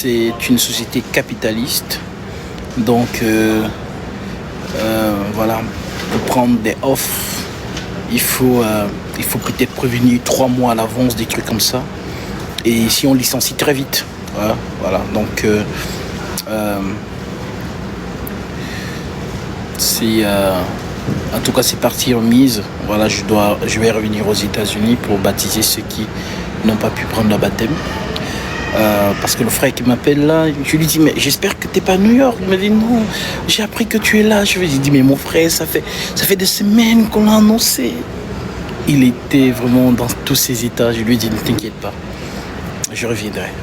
c'est une société capitaliste. Donc, voilà, pour prendre des offres, il faut peut-être prévenir 3 mois à l'avance, des trucs comme ça. Et ici, on licencie très vite. Voilà. Donc, en tout cas, c'est parti en mise. Voilà, je vais revenir aux États-Unis pour baptiser ceux qui n'ont pas pu prendre le baptême. Parce que le frère qui m'appelle là, je lui dis mais j'espère que t'es pas à New York. Il me dit non, j'ai appris que tu es là. Je lui dis mais mon frère, ça fait des semaines qu'on l'a annoncé. Il était vraiment dans tous ses états. Je lui ai dit ne t'inquiète pas, je reviendrai.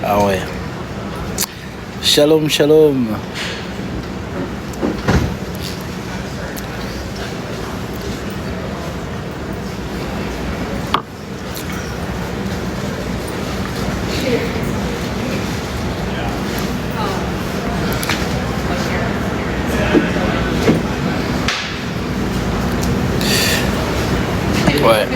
Ah ouais. Shalom, shalom. Ouais.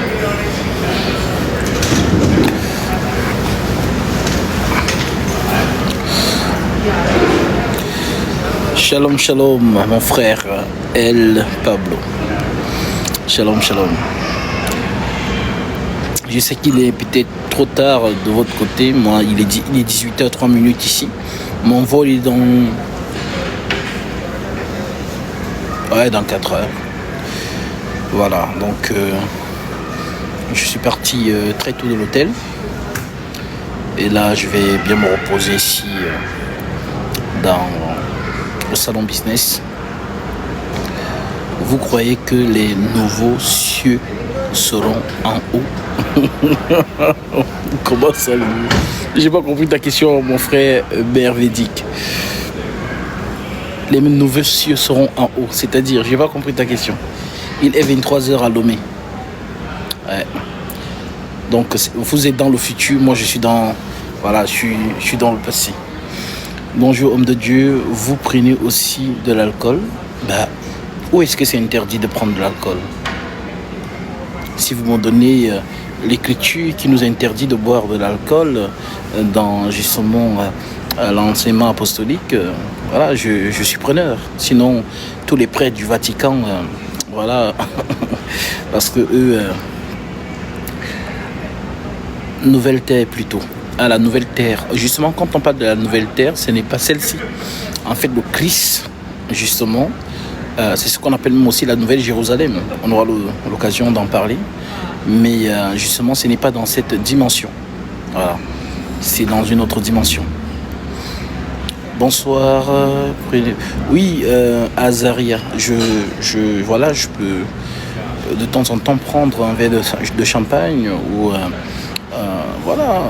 Shalom, shalom, mon frère El Pablo. Shalom, shalom. Je sais qu'il est peut-être trop tard de votre côté. Moi, il est 18h03 ici. Mon vol est dans 4 heures. Voilà, donc je suis parti très tôt de l'hôtel. Et là, je vais bien me reposer ici dans le salon business. Vous croyez que les nouveaux cieux seront en haut? Comment ça? J'ai pas compris ta question, mon frère Mervédic. Les nouveaux cieux seront en haut, c'est-à-dire, j'ai pas compris ta question. Il est 23h à Lomé. Ouais. Donc vous êtes dans le futur, moi je suis dans, voilà, je suis dans le passé. Bonjour homme de Dieu, vous prenez aussi de l'alcool? Où est-ce que c'est interdit de prendre de l'alcool? Si vous me donnez l'écriture qui nous interdit de boire de l'alcool dans justement l'enseignement apostolique, voilà, je suis preneur. Sinon, tous les prêtres du Vatican, voilà, parce que eux, nouvelle terre plutôt. La nouvelle terre. Justement, quand on parle de la nouvelle terre, ce n'est pas celle-ci. En fait, le Christ, justement, c'est ce qu'on appelle même aussi la nouvelle Jérusalem. On aura l'occasion d'en parler. Mais justement, ce n'est pas dans cette dimension. Voilà. C'est dans une autre dimension. Bonsoir. Oui, Azaria. Je peux de temps en temps prendre un verre de champagne ou voilà,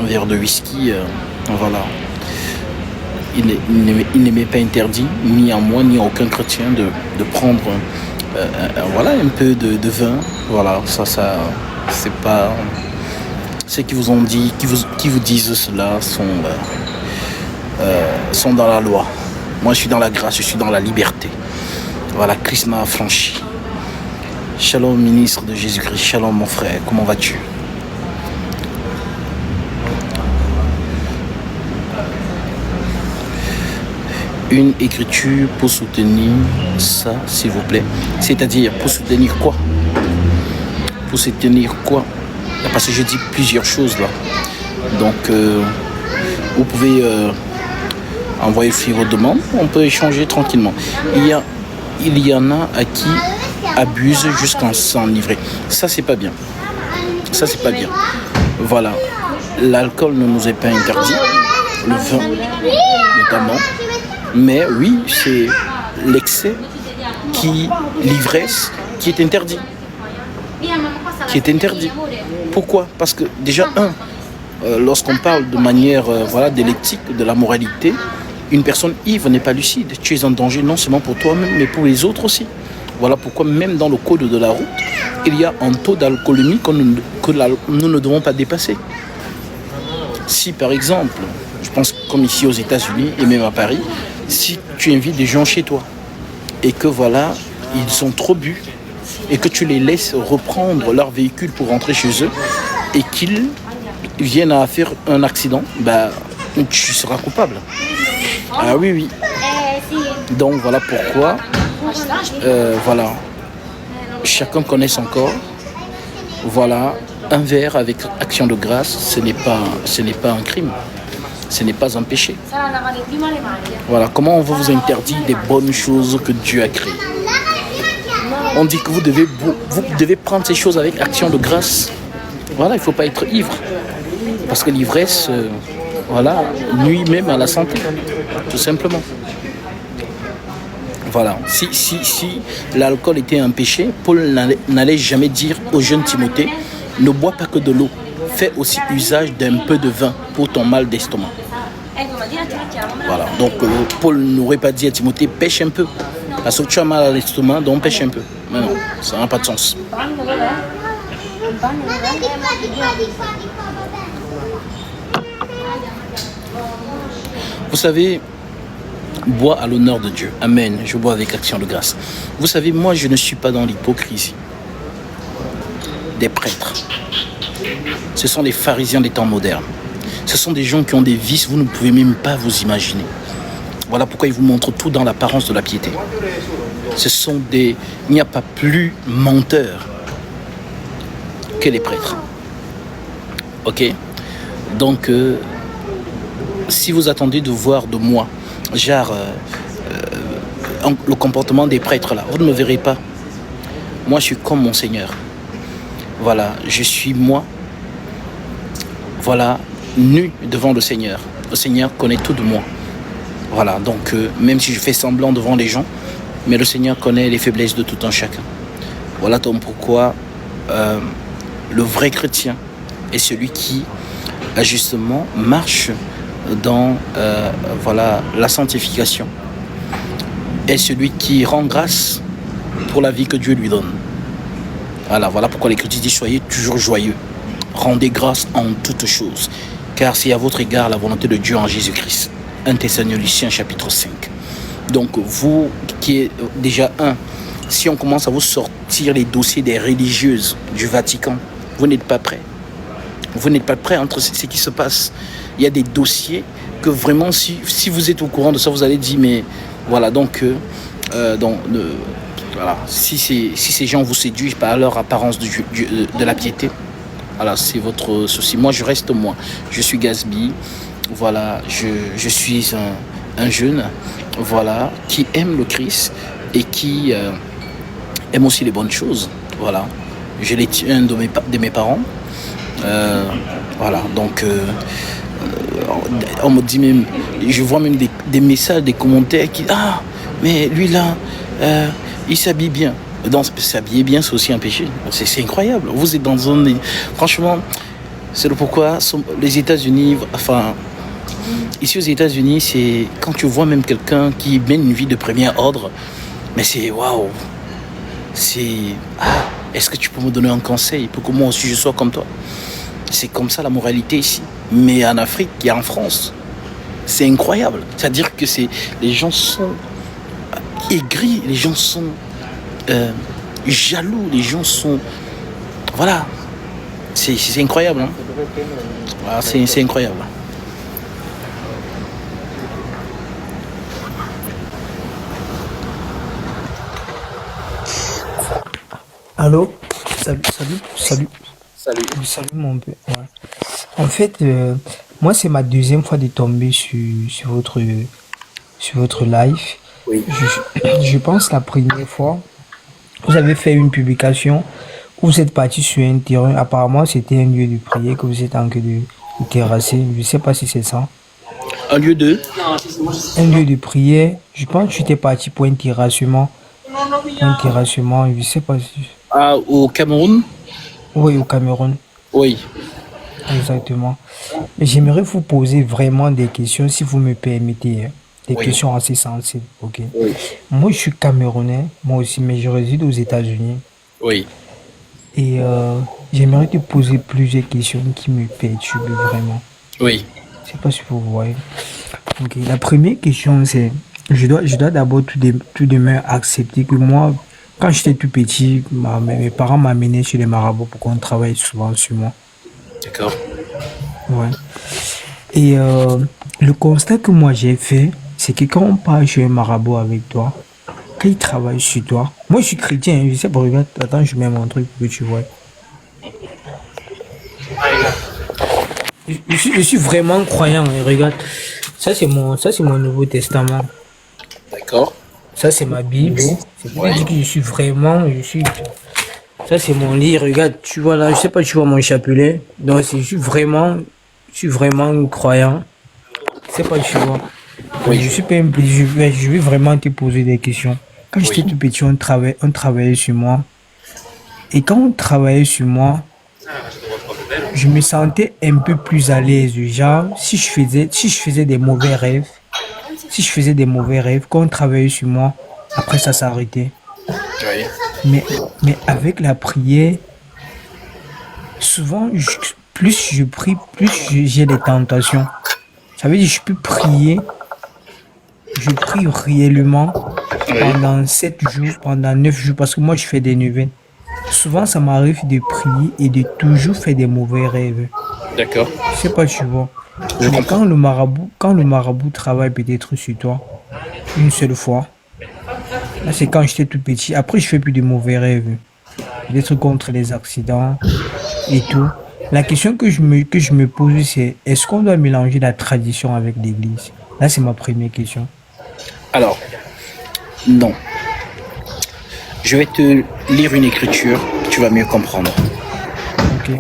un verre de whisky. Voilà. Il n'est même pas interdit, ni à moi, ni à aucun chrétien, de prendre voilà, un peu de vin. Voilà, ça c'est pas... Ceux qui vous ont dit, qui vous disent cela sont dans la loi. Moi, je suis dans la grâce, je suis dans la liberté. Voilà, Christ m'a affranchi. Shalom, ministre de Jésus-Christ. Shalom, mon frère. Comment vas-tu? Une écriture pour soutenir ça, s'il vous plaît. C'est-à-dire, pour soutenir quoi? Pour soutenir quoi? Parce que je dis plusieurs choses là. Donc, vous pouvez envoyer vos demandes. On peut échanger tranquillement. Il y en a à qui abusent jusqu'à s'enivrer. Ça, c'est pas bien. Ça, c'est pas bien. Voilà. L'alcool ne nous est pas interdit. Le vin, notamment. Mais oui, c'est l'excès, l'ivresse qui est interdit. Qui est interdit. Pourquoi? Parce que déjà, lorsqu'on parle de manière voilà, de l'éthique, de la moralité, une personne ivre n'est pas lucide. Tu es en danger non seulement pour toi-même, mais pour les autres aussi. Voilà pourquoi même dans le code de la route, il y a un taux d'alcoolémie que nous ne devons pas dépasser. Si par exemple, je pense comme ici aux États-Unis et même à Paris, si tu invites des gens chez toi et que voilà, ils sont trop bu et que tu les laisses reprendre leur véhicule pour rentrer chez eux et qu'ils viennent à faire un accident, bah, tu seras coupable. Ah oui, oui. Donc voilà pourquoi, voilà, chacun connaît son corps. Voilà, un verre avec action de grâce, ce n'est pas un crime, ce n'est pas un péché. Voilà, comment on va vous interdire des bonnes choses que Dieu a créées? On dit que vous devez prendre ces choses avec action de grâce. Voilà, il ne faut pas être ivre. Parce que l'ivresse, voilà, nuit même à la santé, tout simplement. Voilà, si l'alcool était un péché, Paul n'allait jamais dire au jeune Timothée, ne bois pas que de l'eau, fais aussi usage d'un peu de vin pour ton mal d'estomac. Voilà, donc Paul n'aurait pas dit à Timothée, pêche un peu, parce que tu as mal à l'estomac, donc pêche un peu. Mais non, ça n'a pas de sens. Vous savez, bois à l'honneur de Dieu. Amen. Je bois avec action de grâce. Vous savez, moi, je ne suis pas dans l'hypocrisie des prêtres. Ce sont les pharisiens des temps modernes. Ce sont des gens qui ont des vices, vous ne pouvez même pas vous imaginer. Voilà pourquoi ils vous montrent tout dans l'apparence de la piété. Il n'y a pas plus menteur que les prêtres. Ok? Donc, si vous attendez de voir de moi, genre, le comportement des prêtres là, vous ne me verrez pas. Moi, je suis comme mon Seigneur. Voilà, je suis moi. Voilà, nu devant le Seigneur. Le Seigneur connaît tout de moi. Voilà, donc même si je fais semblant devant les gens, mais le Seigneur connaît les faiblesses de tout un chacun. Voilà donc pourquoi le vrai chrétien est celui qui, justement, marche dans voilà, la sanctification. Est celui qui rend grâce pour la vie que Dieu lui donne. Voilà pourquoi l'Écriture dit soyez toujours joyeux. Rendez grâce en toutes choses, car c'est à votre égard la volonté de Dieu en Jésus-Christ. 1 Thessaloniciens chapitre 5. Donc vous qui êtes déjà si on commence à vous sortir les dossiers des religieuses du Vatican, vous n'êtes pas prêts. Vous n'êtes pas prêts entre ce qui se passe. Il y a des dossiers que vraiment, si vous êtes au courant de ça, vous allez dire, mais voilà, donc voilà, si ces gens vous séduisent par leur apparence de la piété, voilà, c'est votre souci. Moi, je reste moi. Je suis Gasby. Voilà, je suis un jeune, voilà, qui aime le Christ et qui aime aussi les bonnes choses. Voilà, je l'ai un de mes parents. Voilà, donc on me dit même, je vois même des messages, des commentaires qui mais lui là, il s'habille bien. Donc s'habiller bien, c'est aussi un péché. C'est incroyable. Vous êtes dans un... Franchement, c'est le pourquoi les États-Unis, enfin, ici aux États-Unis, c'est quand tu vois même quelqu'un qui mène une vie de premier ordre, mais c'est waouh. C'est est-ce que tu peux me donner un conseil pour que moi aussi je sois comme toi? C'est comme ça la moralité ici. Mais en Afrique et en France, c'est incroyable. C'est-à-dire que les gens sont aigris, les gens sont jaloux, les gens sont... Voilà. C'est incroyable. Hein? Voilà, c'est incroyable. Allô? Salut. Salut mon père. Ouais. En fait, moi c'est ma deuxième fois de tomber sur votre live. Oui. Je pense la première fois, vous avez fait une publication où vous êtes parti sur un terrain. Apparemment, c'était un lieu de prière que vous êtes en train de terrasser. Je ne sais pas si c'est ça. Un lieu de... Un lieu de prière. Je pense que tu étais parti pour un terrassement. Un terrassement, je ne sais pas si... au Cameroun? Oui, au Cameroun. Oui. Exactement. Mais j'aimerais vous poser vraiment des questions, si vous me permettez. Des questions assez sensibles, ok? Oui. Moi, je suis camerounais, moi aussi, mais je réside aux États-Unis. Oui. Et j'aimerais te poser plusieurs questions qui me perturbent vraiment. Oui. Je ne sais pas si vous voyez. Ok. La première question, c'est, je dois d'abord tout de même accepter que moi, quand j'étais tout petit, mes parents m'amenaient chez les marabouts pour qu'on travaille souvent sur moi. D'accord. Ouais. Et le constat que moi j'ai fait, c'est que quand on parle chez un marabout avec toi, quand il travaille sur toi, moi je suis chrétien, hein, je sais pas, regarde, attends, je mets mon truc pour que tu vois. Je suis vraiment croyant, hein, regarde. Ça c'est mon Nouveau Testament. D'accord. Ça c'est ma Bible. C'est pour te Ouais. dire que ça c'est mon lit, regarde, tu vois là, je sais pas, tu vois mon chapelet. Donc je suis vraiment croyant. Je sais pas, tu vois. Mais Oui. je suis pas impliqué, je vais vraiment te poser des questions. Quand Oui. j'étais tout petit, on travaillait sur moi. Et quand on travaillait sur moi, je me sentais un peu plus à l'aise. Genre, si je faisais des mauvais rêves, quand on travaillait sur moi, après ça s'arrêtait. Oui. Mais avec la prière, souvent, plus je prie, plus j'ai des tentations. Ça veut dire que je peux prier, je prie réellement Oui. pendant 7 jours, pendant 9 jours, parce que moi je fais des neuvaines. Souvent, ça m'arrive de prier et de toujours faire des mauvais rêves. D'accord. Je sais pas, tu vois. Je Mais comprends. quand le marabout travaille peut-être sur toi, une seule fois, là c'est quand j'étais tout petit. Après, je fais plus de mauvais rêves. Des trucs contre les accidents et tout. La question que je me pose, c'est est-ce qu'on doit mélanger la tradition avec l'église? Là, c'est ma première question. Alors, non. Je vais te lire une écriture, tu vas mieux comprendre. Ok.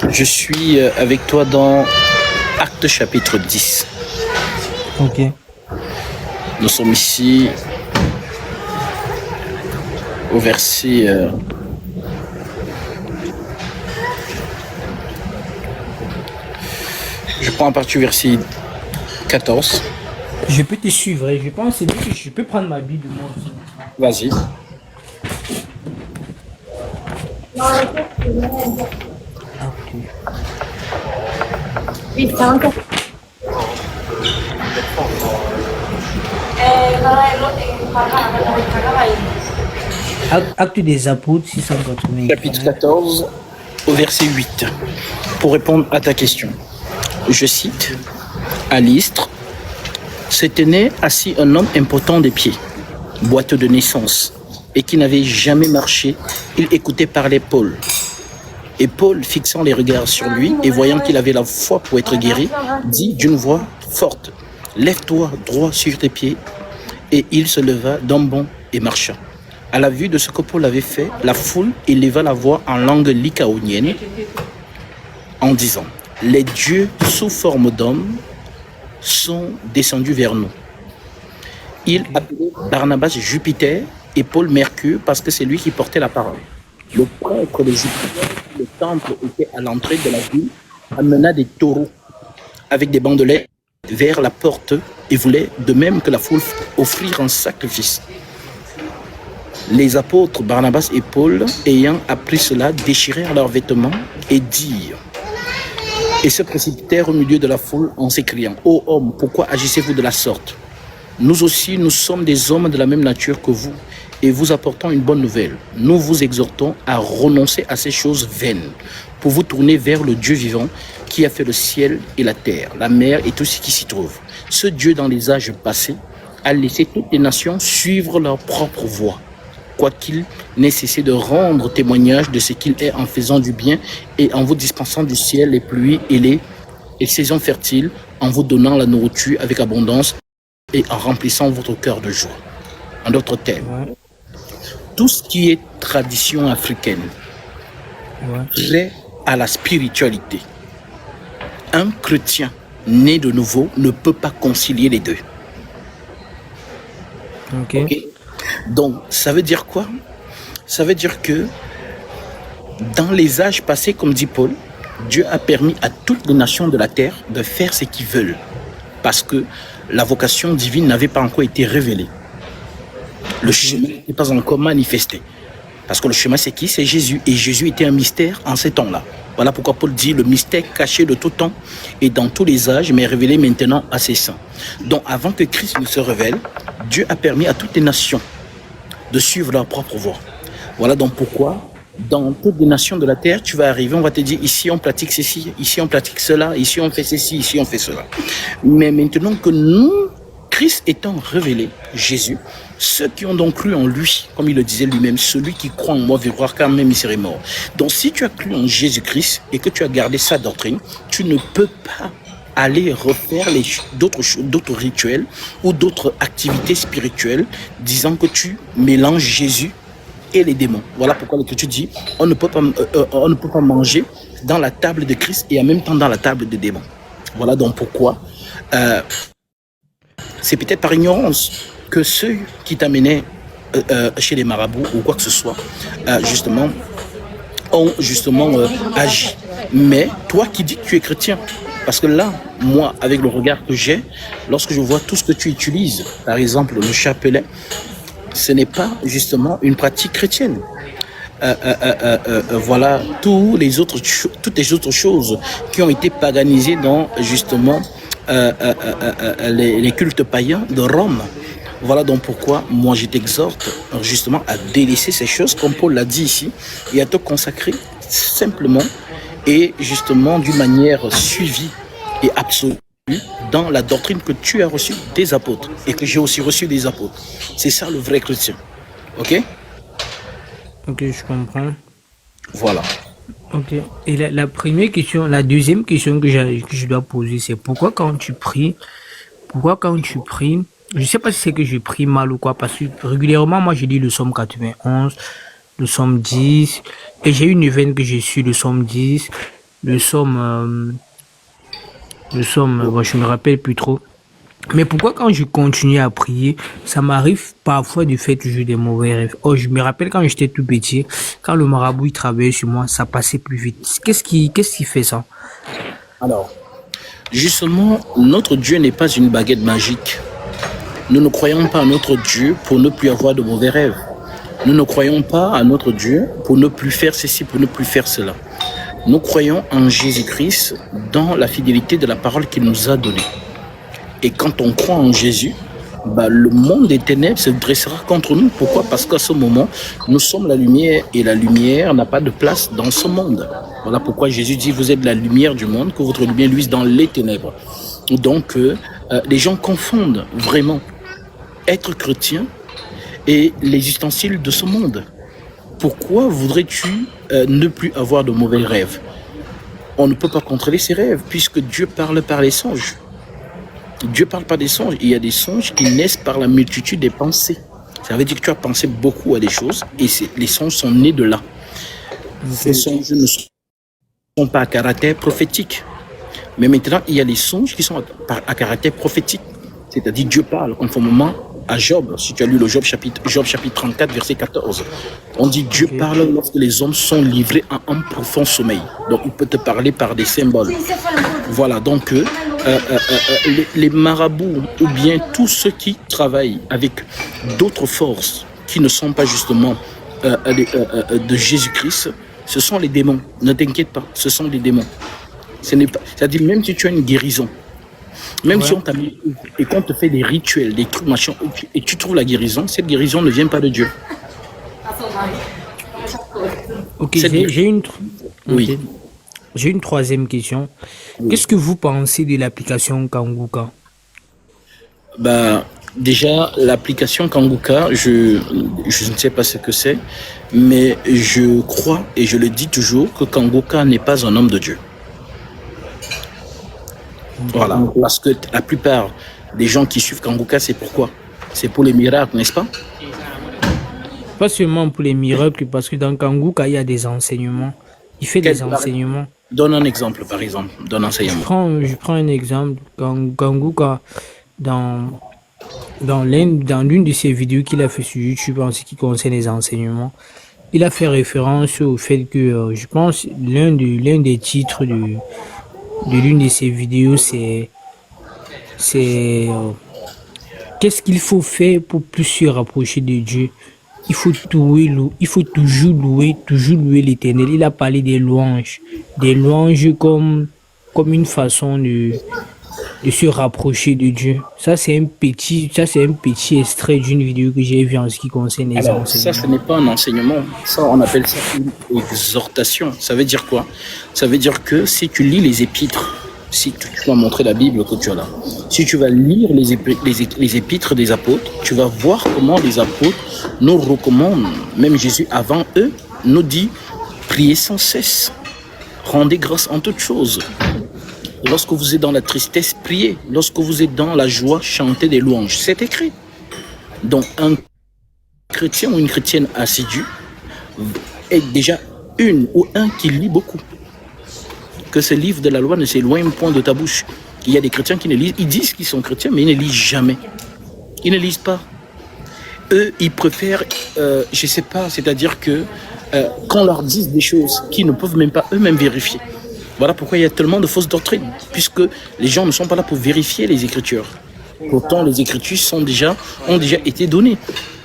Je suis avec toi dans Acte chapitre 10. Ok. Nous sommes ici au verset je prends à partir du verset 14. Je peux te suivre, hein. Je pense que je peux prendre ma Bible moi aussi. Vas-y. Ok. Acte des apôtres, 680. Chapitre 14 au verset 8. Pour répondre à ta question. Je cite, à Lystre, se tenait assis un homme impotent des pieds, boiteux de naissance, et qui n'avait jamais marché. Il écoutait parler Paul. Et Paul, fixant les regards sur lui et voyant qu'il avait la foi pour être guéri, dit d'une voix forte, lève-toi droit sur tes pieds. Et il se leva d'un bond et marcha. À la vue de ce que Paul avait fait, la foule éleva la voix en langue lycaonienne en disant, les dieux sous forme d'hommes sont descendus vers nous. Il appelait Barnabas Jupiter et Paul Mercure parce que c'est lui qui portait la parole. Le prêtre de Jupiter, le temple était à l'entrée de la ville, amena des taureaux avec des bandelets vers la porte et voulait, de même que la foule, offrir un sacrifice. Les apôtres Barnabas et Paul, ayant appris cela, déchirèrent leurs vêtements et dirent, et se précipitèrent au milieu de la foule en s'écriant, ô hommes, pourquoi agissez-vous de la sorte? Nous aussi, nous sommes des hommes de la même nature que vous, et vous apportons une bonne nouvelle. Nous vous exhortons à renoncer à ces choses vaines, pour vous tourner vers le Dieu vivant, qui a fait le ciel et la terre, la mer et tout ce qui s'y trouve. Ce Dieu, dans les âges passés, a laissé toutes les nations suivre leur propre voie, quoiqu'il n'ait cessé de rendre témoignage de ce qu'il est en faisant du bien et en vous dispensant du ciel les pluies et les saisons fertiles, en vous donnant la nourriture avec abondance et en remplissant votre cœur de joie. En d'autres termes, Ouais, tout ce qui est tradition africaine, ouais. prêt à la spiritualité. Un chrétien né de nouveau ne peut pas concilier les deux. Ok. Ok. Donc, ça veut dire quoi? Ça veut dire que dans les âges passés, comme dit Paul, Dieu a permis à toutes les nations de la terre de faire ce qu'ils veulent, parce que la vocation divine n'avait pas encore été révélée. Le chemin n'est pas encore manifesté. Parce que le chemin, c'est qui? C'est Jésus. Et Jésus était un mystère en ces temps-là. Voilà pourquoi Paul dit le mystère caché de tout temps et dans tous les âges, mais révélé maintenant à ses saints. Donc avant que Christ ne se révèle, Dieu a permis à toutes les nations de suivre leur propre voie. Voilà donc pourquoi dans toutes les nations de la terre, tu vas arriver, on va te dire ici on pratique ceci, ici on pratique cela, ici on fait ceci, ici on fait cela. Mais maintenant que nous, Christ étant révélé, Jésus, ceux qui ont donc cru en lui, comme il le disait lui-même, celui qui croit en moi verra quand même il serait mort. Donc si tu as cru en Jésus-Christ et que tu as gardé sa doctrine, tu ne peux pas aller refaire d'autres rituels ou d'autres activités spirituelles disant que tu mélanges Jésus et les démons. Voilà pourquoi l'Écriture dit on ne peut pas manger dans la table de Christ et en même temps dans la table des démons. Voilà donc pourquoi c'est peut-être par ignorance que ceux qui t'amenaient chez les marabouts ou quoi que ce soit justement ont justement agi. Mais toi qui dis que tu es chrétien, parce que là, moi, avec le regard que j'ai, lorsque je vois tout ce que tu utilises, par exemple le chapelet, ce n'est pas justement une pratique chrétienne. Voilà toutes les autres choses qui ont été paganisées dans justement les cultes païens de Rome. Voilà donc pourquoi moi je t'exhorte justement à délaisser ces choses comme Paul l'a dit ici et à te consacrer simplement et justement d'une manière suivie et absolue dans la doctrine que tu as reçue des apôtres et que j'ai aussi reçue des apôtres. C'est ça le vrai chrétien. Ok? Ok, je comprends. Voilà. Ok. Et la première question, la deuxième question que je dois poser, c'est pourquoi quand tu pries, je sais pas si c'est que je prie mal ou quoi, parce que régulièrement, moi, je lis le psaume 91, le psaume 10, et j'ai une nouvelle que j'ai su, le psaume 10, le psaume, bon, je me rappelle plus trop. Mais pourquoi quand je continue à prier, ça m'arrive parfois du fait que j'ai des mauvais rêves. Oh, je me rappelle quand j'étais tout petit, quand le marabout il travaillait sur moi, ça passait plus vite. Qu'est-ce qui fait ça? Alors, justement, notre Dieu n'est pas une baguette magique. Nous ne croyons pas à notre Dieu pour ne plus avoir de mauvais rêves. Nous ne croyons pas à notre Dieu pour ne plus faire ceci, pour ne plus faire cela. Nous croyons en Jésus-Christ dans la fidélité de la parole qu'il nous a donnée. Et quand on croit en Jésus, le monde des ténèbres se dressera contre nous. Pourquoi? Parce qu'à ce moment, nous sommes la lumière et la lumière n'a pas de place dans ce monde. Voilà pourquoi Jésus dit, vous êtes la lumière du monde, que votre lumière luise dans les ténèbres. Donc, les gens confondent vraiment être chrétien et les ustensiles de ce monde. Pourquoi voudrais-tu ne plus avoir de mauvais rêves? On ne peut pas contrôler ses rêves puisque Dieu parle par les songes. Dieu parle par des songes. Il y a des songes qui naissent par la multitude des pensées. Ça veut dire que tu as pensé beaucoup à des choses et les songes sont nés de là. Ces songes ne sont pas à caractère prophétique. Mais maintenant, il y a les songes qui sont à caractère prophétique. C'est-à-dire Dieu parle conformément à Job. Si tu as lu le Job chapitre 34, verset 14, on dit Dieu parle lorsque les hommes sont livrés à un profond sommeil. Donc, il peut te parler par des symboles. Voilà, donc les marabouts ou bien tous ceux qui travaillent avec d'autres forces qui ne sont pas justement de Jésus-Christ, ce sont les démons. Ne t'inquiète pas, ce sont les démons. C'est-à-dire même si tu as une guérison, même si on t'a mis et qu'on te fait des rituels, des trucs, machin, et tu trouves la guérison, cette guérison ne vient pas de Dieu. Ok, oui. J'ai une troisième question. Oui. Qu'est-ce que vous pensez de l'application Kanguka? Déjà, l'application Kanguka, je ne sais pas ce que c'est, mais je crois et je le dis toujours que Kanguka n'est pas un homme de Dieu. Voilà, parce que la plupart des gens qui suivent Kanguka, c'est pourquoi? C'est pour les miracles, n'est-ce pas? Pas seulement pour les miracles, parce que dans Kanguka, il y a des enseignements. Il fait des enseignements. Donne un exemple, par exemple, d'un enseignement. Je prends un exemple. Kanguka, dans l'une de ses vidéos qu'il a fait sur YouTube en ce qui concerne les enseignements, il a fait référence au fait que, je pense, l'un des titres de l'une de ses vidéos, c'est qu'est-ce qu'il faut faire pour plus se rapprocher de Dieu. il faut toujours louer l'Éternel. Il a parlé des louanges comme une façon de se rapprocher de Dieu. Ça c'est un petit extrait d'une vidéo que j'ai vue en ce qui concerne les Alors, ça, ce n'est enseignements. pas un enseignement. Ça, on appelle ça une exhortation. Ça veut dire quoi? Ça veut dire que si tu lis les épîtres, si tu vas montrer la Bible que tu as là, si tu vas lire les épîtres des apôtres, tu vas voir comment les apôtres nous recommandent, même Jésus avant eux, nous dit, priez sans cesse, rendez grâce en toutes choses. Lorsque vous êtes dans la tristesse, priez. Lorsque vous êtes dans la joie, chantez des louanges. C'est écrit. Donc, un chrétien ou une chrétienne assidue est déjà une ou un qui lit beaucoup. Que ce livre de la loi ne s'éloigne point de ta bouche. Il y a des chrétiens qui ne lisent, ils disent qu'ils sont chrétiens, mais ils ne lisent jamais. Ils ne lisent pas. Eux, ils préfèrent, je ne sais pas, c'est-à-dire que qu'on leur dise des choses qu'ils ne peuvent même pas eux-mêmes vérifier. Voilà pourquoi il y a tellement de fausses doctrines, puisque les gens ne sont pas là pour vérifier les Écritures. Pourtant, les Écritures ont déjà été données.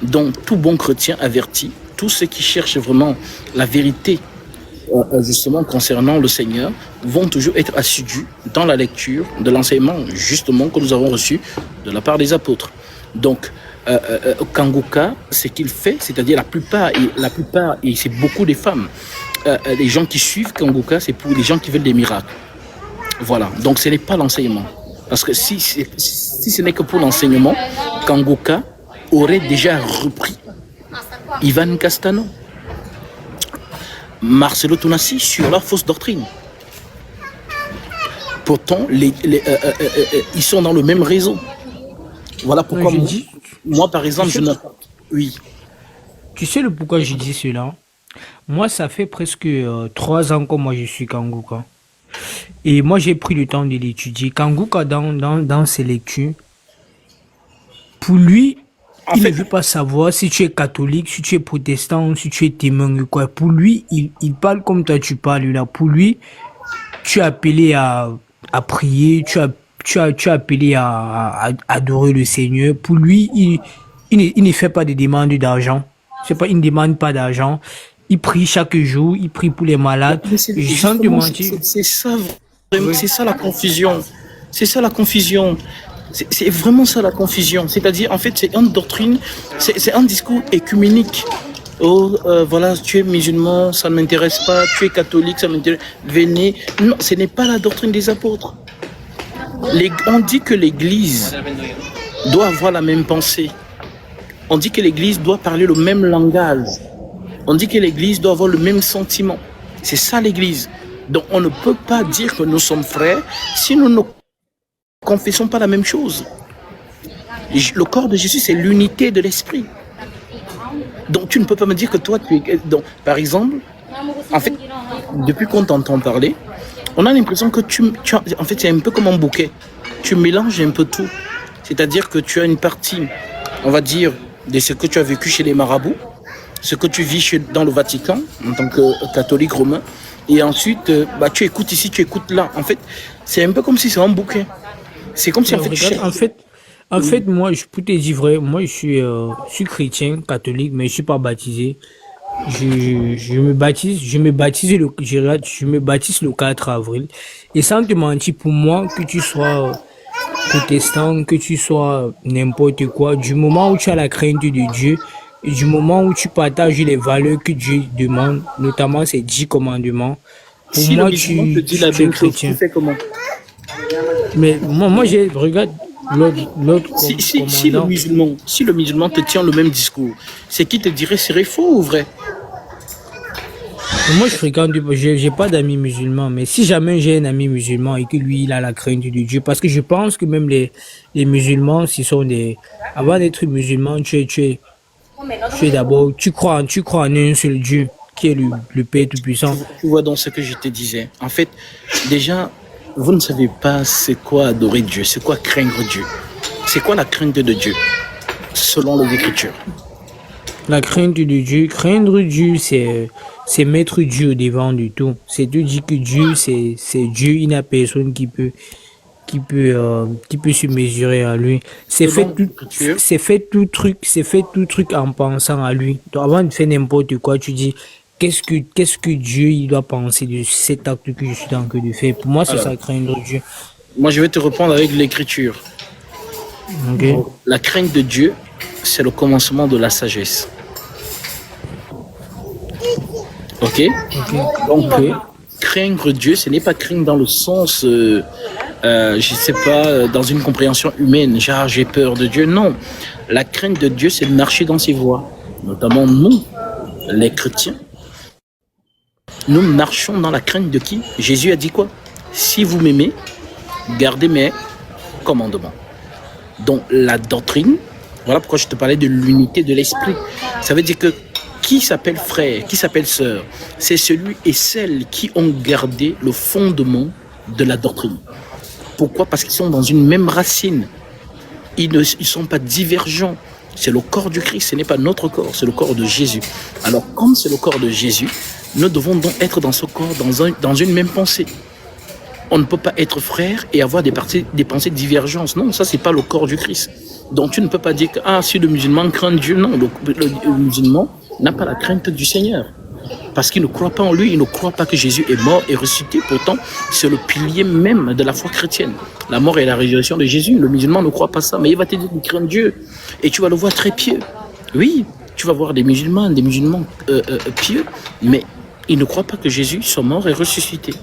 Donc, tout bon chrétien averti, tous ceux qui cherchent vraiment la vérité, justement, concernant le Seigneur, vont toujours être assidus dans la lecture de l'enseignement, justement, que nous avons reçu de la part des apôtres. Donc, Kanguka, ce qu'il fait, c'est-à-dire la plupart, et c'est beaucoup des femmes, les gens qui suivent Kanguka, c'est pour les gens qui veulent des miracles. Voilà, donc ce n'est pas l'enseignement. Parce que si ce n'est que pour l'enseignement, Kanguka aurait déjà repris Ivan Castano, Marcelo Tonassi sur leur fausse doctrine. Pourtant, ils sont dans le même réseau. Voilà pourquoi moi, par exemple, je n'ai pas... Oui. Tu sais le pourquoi je dis cela? Moi, ça fait presque 3 ans que moi je suis Kanguka. Et moi, j'ai pris le temps de l'étudier. Kanguka, dans ses lectures, pour lui, il ne veut pas savoir si tu es catholique, si tu es protestant, si tu es témoin ou quoi. Pour lui, il parle comme toi tu parles là. Pour lui, tu es appelé à prier, tu as appelé à adorer le Seigneur. Pour lui, il ne fait pas de demande d'argent. C'est pas, il ne demande pas d'argent. Il prie chaque jour, il prie pour les malades. Sans te mentir. C'est ça, vraiment, Oui. c'est ça la confusion. C'est ça la confusion. C'est vraiment ça la confusion. C'est-à-dire, en fait, c'est une doctrine, c'est un discours écuménique. Oh, voilà, tu es musulman, ça ne m'intéresse pas. Tu es catholique, ça m'intéresse. Venez. Non, ce n'est pas la doctrine des apôtres. On dit que l'Église doit avoir la même pensée. On dit que l'Église doit parler le même langage. On dit que l'Église doit avoir le même sentiment. C'est ça l'Église. Donc on ne peut pas dire que nous sommes frères si nous ne confessons pas la même chose. Le corps de Jésus, c'est l'unité de l'esprit. Donc tu ne peux pas me dire que toi, tu es... Donc, par exemple, en fait, depuis qu'on t'entend parler, on a l'impression que en fait, c'est un peu comme un bouquet. Tu mélanges un peu tout. C'est-à-dire que tu as une partie, on va dire, de ce que tu as vécu chez les marabouts, ce que tu vis dans le Vatican en tant que catholique romain, et ensuite tu écoutes ici, tu écoutes là. En fait, c'est un peu comme si c'est un bouquet. C'est comme si en fait, Regarde, en fait, moi, je peux te dire vrai, moi, je suis chrétien, catholique, mais je suis pas baptisé. Je me baptise je me baptise le 4 avril. Et sans te mentir, pour moi, que tu sois protestant, que tu sois n'importe quoi, du moment où tu as la crainte de Dieu, et du moment où tu partages les valeurs que Dieu demande, notamment ses 10 commandements, pour si le moi, musulman te dit la tu es même chose, tu chrétien. fais comment? Mais regarde l'autre commandant. Si le musulman te tient le même discours, c'est qui te dirait serait faux ou vrai? Moi, j'ai pas d'amis musulmans, mais si jamais j'ai un ami musulman et que lui, il a la crainte de Dieu, parce que je pense que même les musulmans, avant d'être musulman, tu es d'abord, tu crois en un seul Dieu, qui est le Père Tout-Puissant. Tu vois dans ce que je te disais. En fait, déjà, vous ne savez pas c'est quoi adorer Dieu, c'est quoi craindre Dieu. C'est quoi la crainte de Dieu, selon les Écritures? La crainte de Dieu, craindre Dieu, c'est mettre Dieu au devant du tout. C'est de dire que Dieu, c'est Dieu, il n'y a personne qui peut se mesurer à lui. Selon l'écriture, C'est fait tout truc en pensant à lui. Donc, avant de faire n'importe quoi, tu dis, qu'est-ce que Dieu, il doit penser de cet acte que je suis en train de faire. Pour moi, c'est alors, ça, craindre Dieu. moi je vais te répondre avec l'écriture. Ok? La crainte de Dieu, c'est le commencement de la sagesse. Ok? Ok? Donc, Ok? craindre Dieu, ce n'est pas craindre dans le sens, je sais pas, dans une compréhension humaine, genre j'ai peur de Dieu. Non, la crainte de Dieu, c'est de marcher dans ses voies. Notamment nous, les chrétiens, nous marchons dans la crainte de qui? Jésus a dit quoi? Si vous m'aimez, gardez mes commandements. Donc la doctrine, voilà pourquoi je te parlais de l'unité de l'esprit. Ça veut dire que qui s'appelle frère, qui s'appelle sœur, c'est celui et celle qui ont gardé le fondement de la doctrine. Pourquoi? Parce qu'ils sont dans une même racine. Ils ne sont pas divergents. C'est le corps du Christ, ce n'est pas notre corps, c'est le corps de Jésus. Alors, comme c'est le corps de Jésus, nous devons donc être dans ce corps, dans une même pensée. On ne peut pas être frère et avoir des pensées divergentes. Non, ça, c'est pas le corps du Christ. Donc, tu ne peux pas dire que, si le musulman craint Dieu. Non, le musulman n'a pas la crainte du Seigneur. Parce qu'il ne croit pas en lui, il ne croit pas que Jésus est mort et ressuscité. Pourtant, c'est le pilier même de la foi chrétienne. La mort et la résurrection de Jésus. Le musulman ne croit pas ça, mais il va te dire qu'il craint Dieu. Et tu vas le voir très pieux. Oui, tu vas voir des musulmans pieux, mais ils ne croient pas que Jésus soit mort et ressuscité.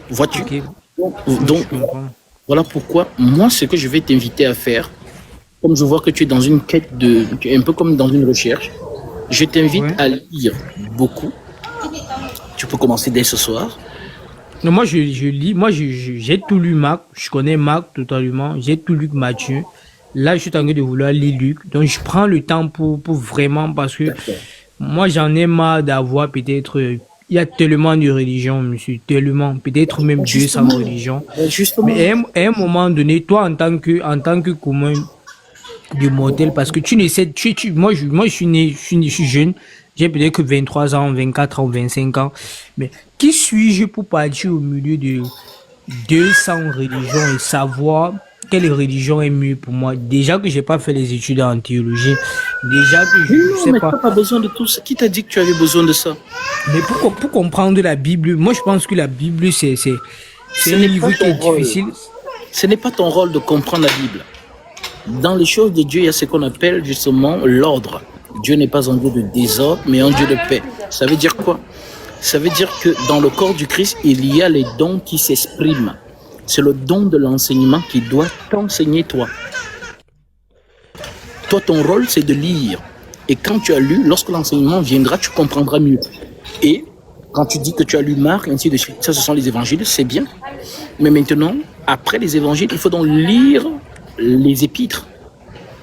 Vois-tu? Ok? Donc, voilà pourquoi, moi, ce que je vais t'inviter à faire, comme je vois que tu es dans une quête tu es un peu comme dans une recherche, je t'invite Ouais. à lire beaucoup. Tu peux commencer dès ce soir. Non, moi, je lis. Moi, j'ai tout lu Marc. Je connais Marc totalement. J'ai tout lu Matthieu. Là, je suis en train de vouloir lire Luc. Donc, je prends le temps pour vraiment, parce que moi, j'en ai marre d'avoir peut-être. Il y a tellement de religions, monsieur. Tellement. Peut-être même 200 religions. Justement. Mais à un moment donné, toi, en tant que commun de mortel, parce que tu ne sais, moi, je suis né, je suis jeune. J'ai peut-être que 23 ans, 24 ans, 25 ans. Mais qui suis-je pour partir au milieu de 200 religions et savoir quelle religion est mieux pour moi? Déjà que j'ai pas fait les études en théologie. Déjà que je Non, sais mais tu pas. n'as pas besoin de tout ça. Qui t'a dit que tu avais besoin de ça? Mais pour comprendre la Bible, moi je pense que la Bible c'est Ce un n'est livre pas qui est ton rôle. difficile. Ce n'est pas ton rôle de comprendre la Bible. Dans les choses de Dieu, il y a ce qu'on appelle justement l'ordre. Dieu n'est pas un Dieu de désordre, mais un Dieu de paix. Ça veut dire quoi? Ça veut dire que dans le corps du Christ, il y a les dons qui s'expriment. C'est le don de l'enseignement qui doit t'enseigner toi. Toi, ton rôle, c'est de lire. Et quand tu as lu, lorsque l'enseignement viendra, tu comprendras mieux. Et quand tu dis que tu as lu Marc, ainsi de suite, ça, ce sont les évangiles, c'est bien. Mais maintenant, après les évangiles, il faut donc lire les épîtres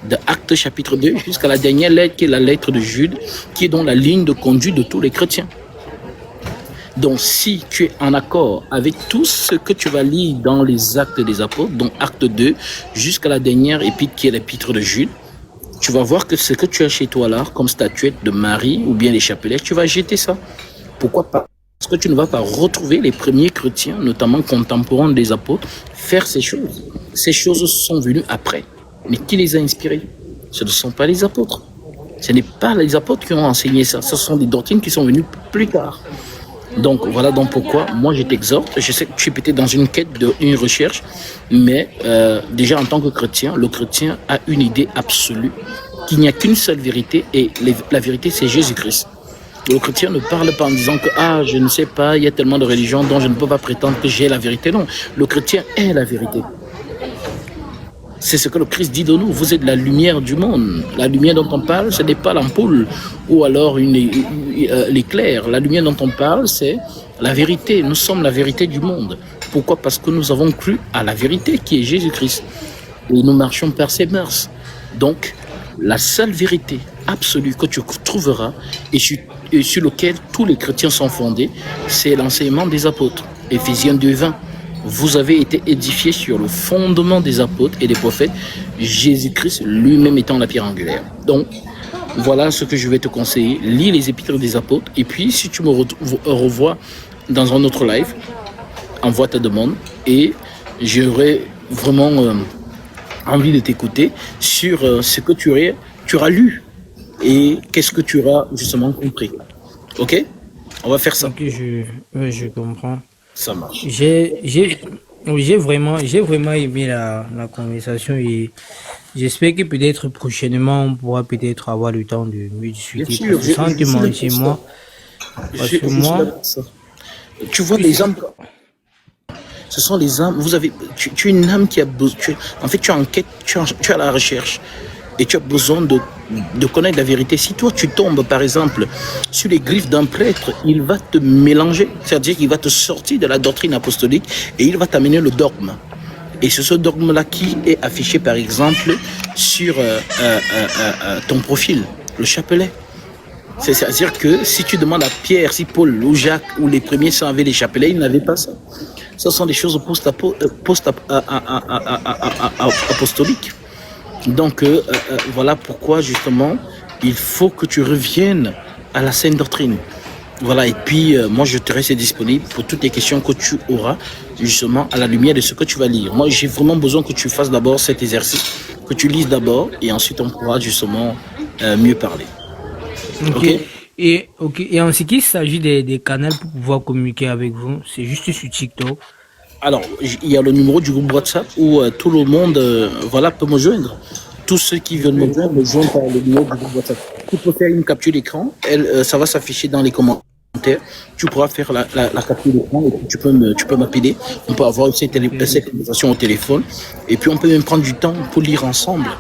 de Actes chapitre 2 jusqu'à la dernière lettre qui est la lettre de Jude, qui est donc la ligne de conduite de tous les chrétiens. Donc si tu es en accord avec tout ce que tu vas lire dans les Actes des apôtres, donc Acte 2 jusqu'à la dernière épître qui est l'épître de Jude, tu vas voir que ce que tu as chez toi là, comme statuette de Marie ou bien les chapelets, tu vas jeter ça. Pourquoi pas? Parce que tu ne vas pas retrouver les premiers chrétiens, notamment contemporains des apôtres, faire ces choses. Ces choses sont venues après. Mais qui les a inspirés? Ce ne sont pas les apôtres. Ce n'est pas les apôtres qui ont enseigné ça. Ce sont des doctrines qui sont venues plus tard. Donc voilà donc pourquoi moi je t'exhorte. Je sais que tu es peut-être dans une quête, une recherche, mais déjà en tant que chrétien, le chrétien a une idée absolue qu'il n'y a qu'une seule vérité et la vérité c'est Jésus-Christ. Le chrétien ne parle pas en disant que je ne sais pas, il y a tellement de religions dont je ne peux pas prétendre que j'ai la vérité. Non, le chrétien est la vérité. C'est ce que le Christ dit de nous. Vous êtes la lumière du monde. La lumière dont on parle, ce n'est pas l'ampoule ou alors l'éclair. La lumière dont on parle, c'est la vérité. Nous sommes la vérité du monde. Pourquoi? Parce que nous avons cru à la vérité qui est Jésus-Christ. Et nous marchons par ses mœurs. Donc, la seule vérité absolue que tu trouveras et sur laquelle tous les chrétiens sont fondés, c'est l'enseignement des apôtres. Éphésiens 2:20. Vous avez été édifiés sur le fondement des apôtres et des prophètes, Jésus-Christ lui-même étant la pierre angulaire. Donc, voilà ce que je vais te conseiller. Lis les épîtres des apôtres et puis si tu me revois dans un autre live, envoie ta demande et j'aurais vraiment envie de t'écouter sur ce que tu auras lu et qu'est-ce que tu auras justement compris. Ok? On va faire ça. Ok, ouais, je comprends. Ça marche. Oui, j'ai vraiment aimé la conversation et j'espère que peut-être prochainement on pourra peut-être avoir le temps de mieux Bien discuter parce sûr, que sans te je suis là mentir, pour ça. parce que Je suis là moi, pour ça. Tu vois, les puisque, âmes, ce sont les âmes. Tu es une âme qui a besoin. En fait, tu es en quête, tu es à la recherche. Et tu as besoin de connaître la vérité. Si toi, tu tombes, par exemple, sur les griffes d'un prêtre, il va te mélanger. C'est-à-dire qu'il va te sortir de la doctrine apostolique et il va t'amener le dogme. Et c'est ce dogme-là qui est affiché, par exemple, sur ton profil, le chapelet. C'est-à-dire que si tu demandes à Pierre, si Paul ou Jacques ou les premiers saints avaient les chapelets, ils n'avaient pas ça. Ce sont des choses post-apostoliques. Donc, voilà pourquoi, justement, il faut que tu reviennes à la saine doctrine. Voilà, et puis, moi, je te reste disponible pour toutes les questions que tu auras, justement, à la lumière de ce que tu vas lire. Moi, j'ai vraiment besoin que tu fasses d'abord cet exercice, que tu lises d'abord, et ensuite, on pourra, justement, mieux parler. ok. OK? Et en ce qui s'agit des canaux pour pouvoir communiquer avec vous, c'est juste sur TikTok. Alors, il y a le numéro du groupe WhatsApp où tout le monde voilà, peut me joindre. Tous ceux qui veulent me joindre par le numéro du groupe WhatsApp. Tu peux faire une capture d'écran, ça va s'afficher dans les commentaires. Tu pourras faire la capture d'écran et puis tu peux m'appeler. On peut avoir cette conversation au téléphone et puis on peut même prendre du temps pour lire ensemble.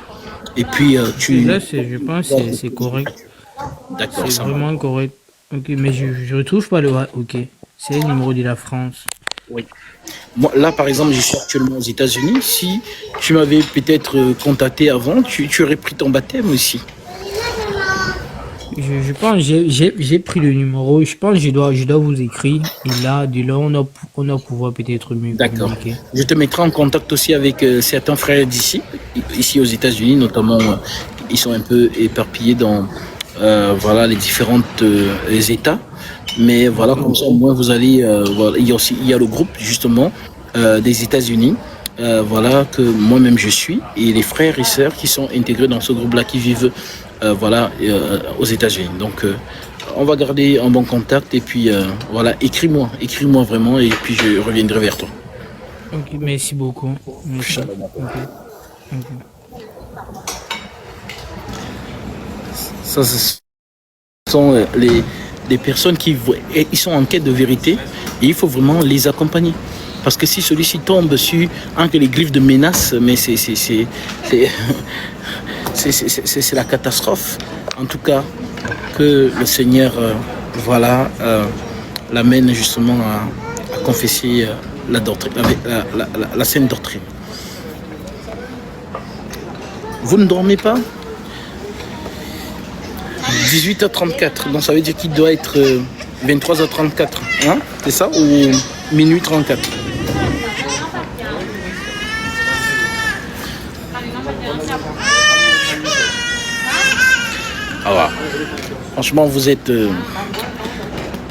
Et puis Là, je pense que c'est correct. D'accord, C'est ça marche. vraiment correct. Ok, mais je retrouve pas ok. C'est le numéro de la France. Oui. Moi, là, par exemple, je suis actuellement aux États-Unis. Si tu m'avais peut-être contacté avant, tu aurais pris ton baptême aussi. Je pense j'ai pris le numéro. Je pense que je dois vous écrire. Et là, de là, on a pouvoir peut-être mieux D'accord. communiquer. Je te mettrai en contact aussi avec certains frères d'ici, ici aux États-Unis, notamment. Ils sont un peu éparpillés dans voilà, les différents les États. Mais voilà, comme ça, au moins, vous allez. Voilà, il y a le groupe, justement, des États-Unis. Voilà, que moi-même je suis. Et les frères et sœurs qui sont intégrés dans ce groupe-là, qui vivent voilà, aux États-Unis. Donc, on va garder un bon contact. Et puis, voilà, écris-moi vraiment. Et puis, je reviendrai vers toi. Ok, merci beaucoup. Merci. Ok, ok. Ça, ce sont les personnes ils sont en quête de vérité et il faut vraiment les accompagner. Parce que si celui-ci tombe sur un que les griffes de menace, mais c'est la catastrophe. En tout cas, que le Seigneur voilà, l'amène justement à confesser la doctrine, la saine doctrine. Vous ne dormez pas? 18h34, donc ça veut dire qu'il doit être 23h34, hein? C'est ça? Ou minuit 34? Ah ouais. Franchement, vous êtes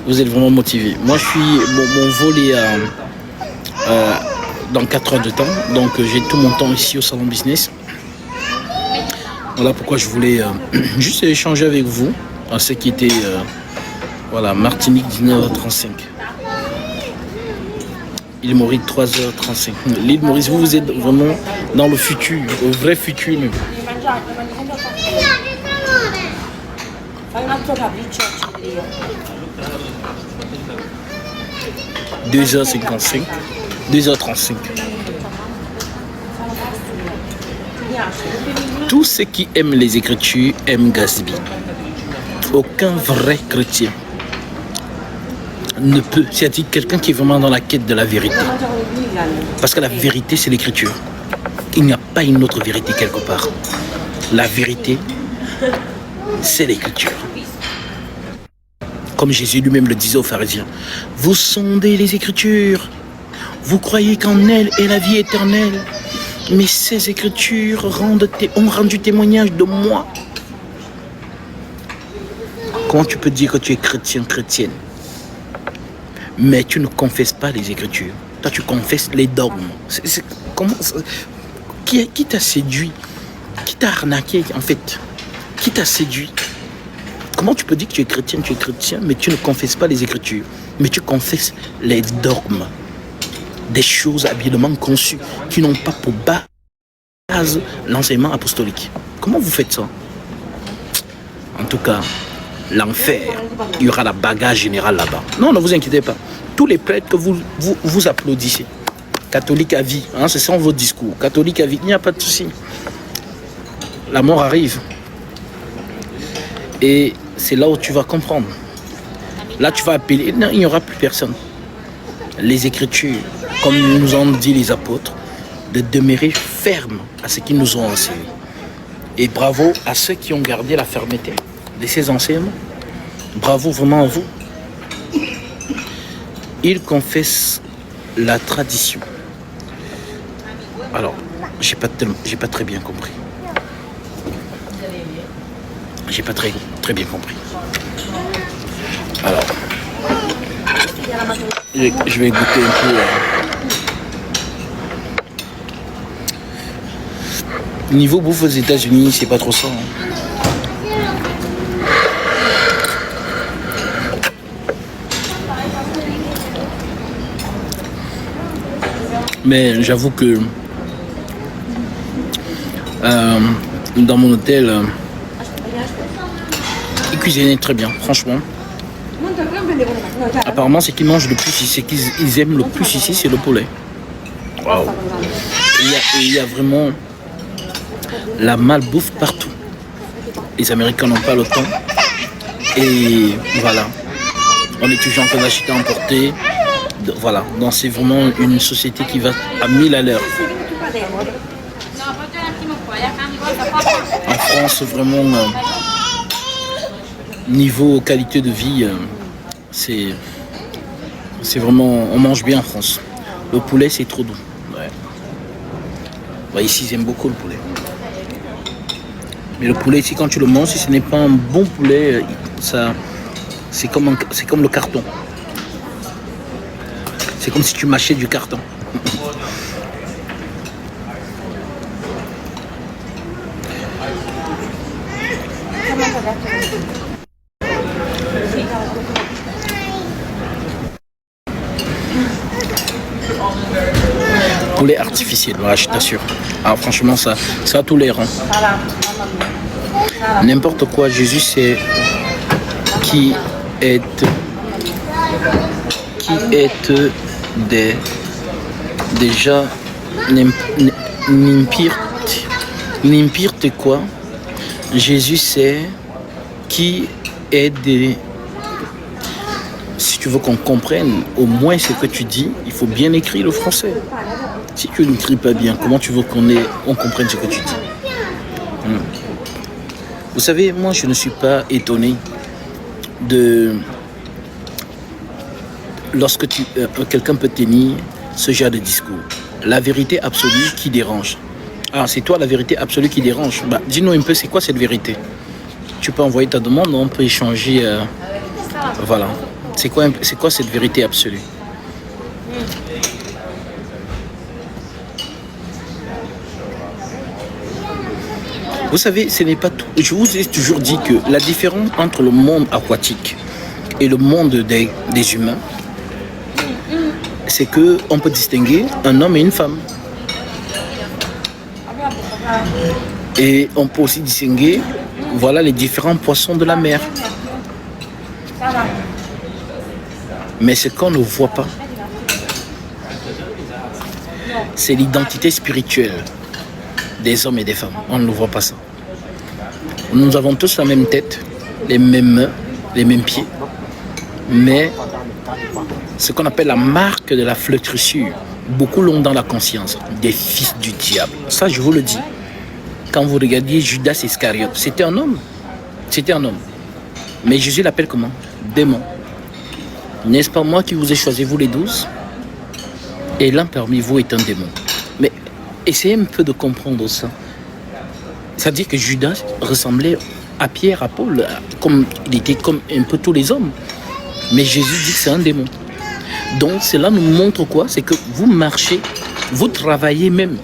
vraiment motivé. Moi, mon vol est dans 4 heures de temps, donc j'ai tout mon temps ici au salon business. Voilà pourquoi je voulais juste échanger avec vous à ce qui était voilà, Martinique 19h35. Île Maurice 3h35. L'île Maurice, vous êtes vraiment dans le futur, au vrai futur même. 2h55, 2h35. Tous ceux qui aiment les Écritures aiment Gatsby. Aucun vrai chrétien ne peut, c'est-à-dire quelqu'un qui est vraiment dans la quête de la vérité. Parce que la vérité, c'est l'Écriture. Il n'y a pas une autre vérité quelque part. La vérité, c'est l'Écriture. Comme Jésus lui-même le disait aux pharisiens, vous sondez les Écritures, vous croyez qu'en elles est la vie éternelle, mais ces Écritures ont rendu témoignage de moi. Comment tu peux dire que tu es chrétien, chrétienne, mais tu ne confesses pas les Écritures? Toi, tu confesses les dogmes. Comment, qui t'a séduit? Qui t'a arnaqué, en fait? Qui t'a séduit? Comment tu peux dire que tu es chrétien, mais tu ne confesses pas les Écritures, mais tu confesses les dogmes, des choses habilement conçues qui n'ont pas pour base l'enseignement apostolique. Comment vous faites ça? En tout cas, l'enfer, il y aura la bagarre générale là-bas. Non, ne vous inquiétez pas. Tous les prêtres que vous applaudissez, catholique à vie, hein, ce sont vos discours, catholique à vie, il n'y a pas de souci. La mort arrive. Et c'est là où tu vas comprendre. Là, tu vas appeler, non, il n'y aura plus personne. Les Écritures, comme nous ont dit les apôtres, de demeurer fermes à ce qu'ils nous ont enseigné. Et bravo à ceux qui ont gardé la fermeté de ces enseignements. Bravo vraiment à vous. Ils confessent la tradition. Alors, j'ai pas très bien compris. J'ai pas très bien compris. Alors, je vais goûter un peu. Niveau bouffe aux États-Unis, c'est pas trop ça. Mais j'avoue que dans mon hôtel, ils cuisinent très bien, franchement. Apparemment, ce qu'ils mangent le plus, ce qu'ils aiment le plus ici, c'est le poulet. Wow. Il y a vraiment la malbouffe partout. Les Américains n'ont pas le temps. Et voilà. On est toujours en train d'acheter, emporter. Voilà. Donc c'est vraiment une société qui va à 1000 à l'heure. En France, vraiment, niveau qualité de vie, c'est vraiment, on mange bien en France. Le poulet, c'est trop doux. Ouais. Ouais, ici, ils aiment beaucoup le poulet. Mais le poulet, ici, quand tu le manges, si ce n'est pas un bon poulet, c'est comme le carton. C'est comme si tu mâchais du carton. Poulet artificiel, voilà, je t'assure. Ah, franchement, ça a tous les rangs. N'importe quoi, Jésus c'est qui est déjà n'importe quoi. Jésus c'est qui est des. Si tu veux qu'on comprenne au moins ce que tu dis, il faut bien écrire le français. Si tu n'écris pas bien, comment tu veux qu'on comprenne ce que tu dis? Vous savez, moi je ne suis pas étonné de lorsque quelqu'un peut tenir ce genre de discours. La vérité absolue qui dérange. Ah, c'est toi la vérité absolue qui dérange. Bah, dis-nous un peu, c'est quoi cette vérité? Tu peux envoyer ta demande, on peut échanger. Voilà. C'est quoi cette vérité absolue? Vous savez, ce n'est pas tout. Je vous ai toujours dit que la différence entre le monde aquatique et le monde des humains, c'est qu'on peut distinguer un homme et une femme. Et on peut aussi distinguer, voilà, les différents poissons de la mer. Mais ce qu'on ne voit pas, c'est l'identité spirituelle des hommes et des femmes. On ne voit pas ça. Nous avons tous la même tête, les mêmes mains, les mêmes pieds. Mais ce qu'on appelle la marque de la flétrissure, beaucoup l'ont dans la conscience, des fils du diable. Ça, je vous le dis. Quand vous regardiez Judas Iscariote, c'était un homme. C'était un homme. Mais Jésus l'appelle comment? Démon. N'est-ce pas moi qui vous ai choisi, vous les 12? Et l'un parmi vous est un démon. Mais essayez un peu de comprendre ça. C'est-à-dire que Judas ressemblait à Pierre, à Paul, comme il était comme un peu tous les hommes. Mais Jésus dit que c'est un démon. Donc cela nous montre quoi? C'est que vous marchez, vous travaillez même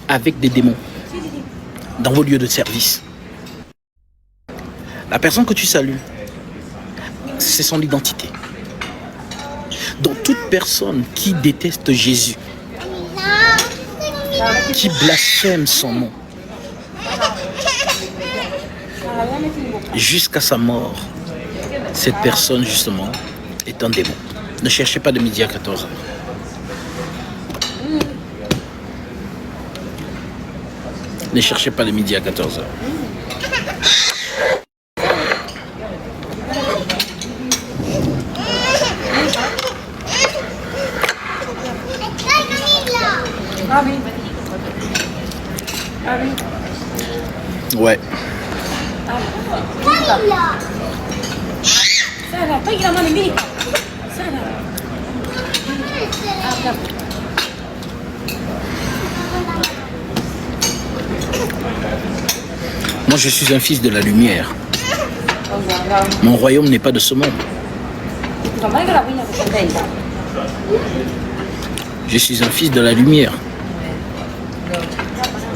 avec des démons dans vos lieux de service. La personne que tu salues, c'est son identité. Donc toute personne qui déteste Jésus, qui blasphème son nom, jusqu'à sa mort, cette personne justement est un démon. Ne cherchez pas de midi à 14h. Ne cherchez pas de midi à 14h. Ouais. Moi, je suis un fils de la lumière. Mon royaume n'est pas de ce monde. Je suis un fils de la lumière.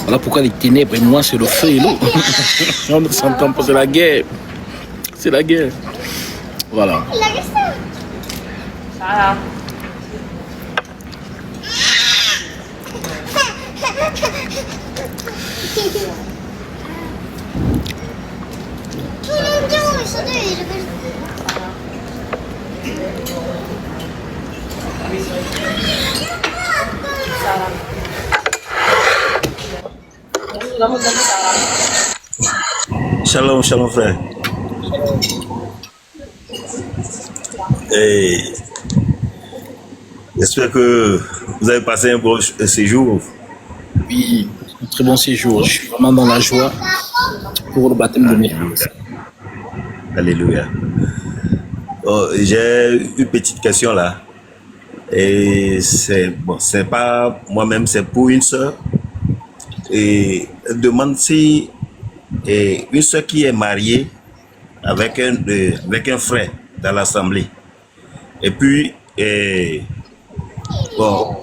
Voilà pourquoi les ténèbres et moi, c'est le feu et l'eau. On ne s'entend pas, c'est la guerre. C'est la guerre. Voilà. Shalom, shalom frère. Et j'espère que vous avez passé un bon séjour. Oui, un très bon séjour. Je suis vraiment dans la joie pour le baptême de mes fils. Alléluia. Oh, j'ai une petite question là. Et c'est bon, c'est pas moi-même, c'est pour une sœur. Et elle demande si une sœur qui est mariée avec un frère dans l'assemblée. Et puis, bon,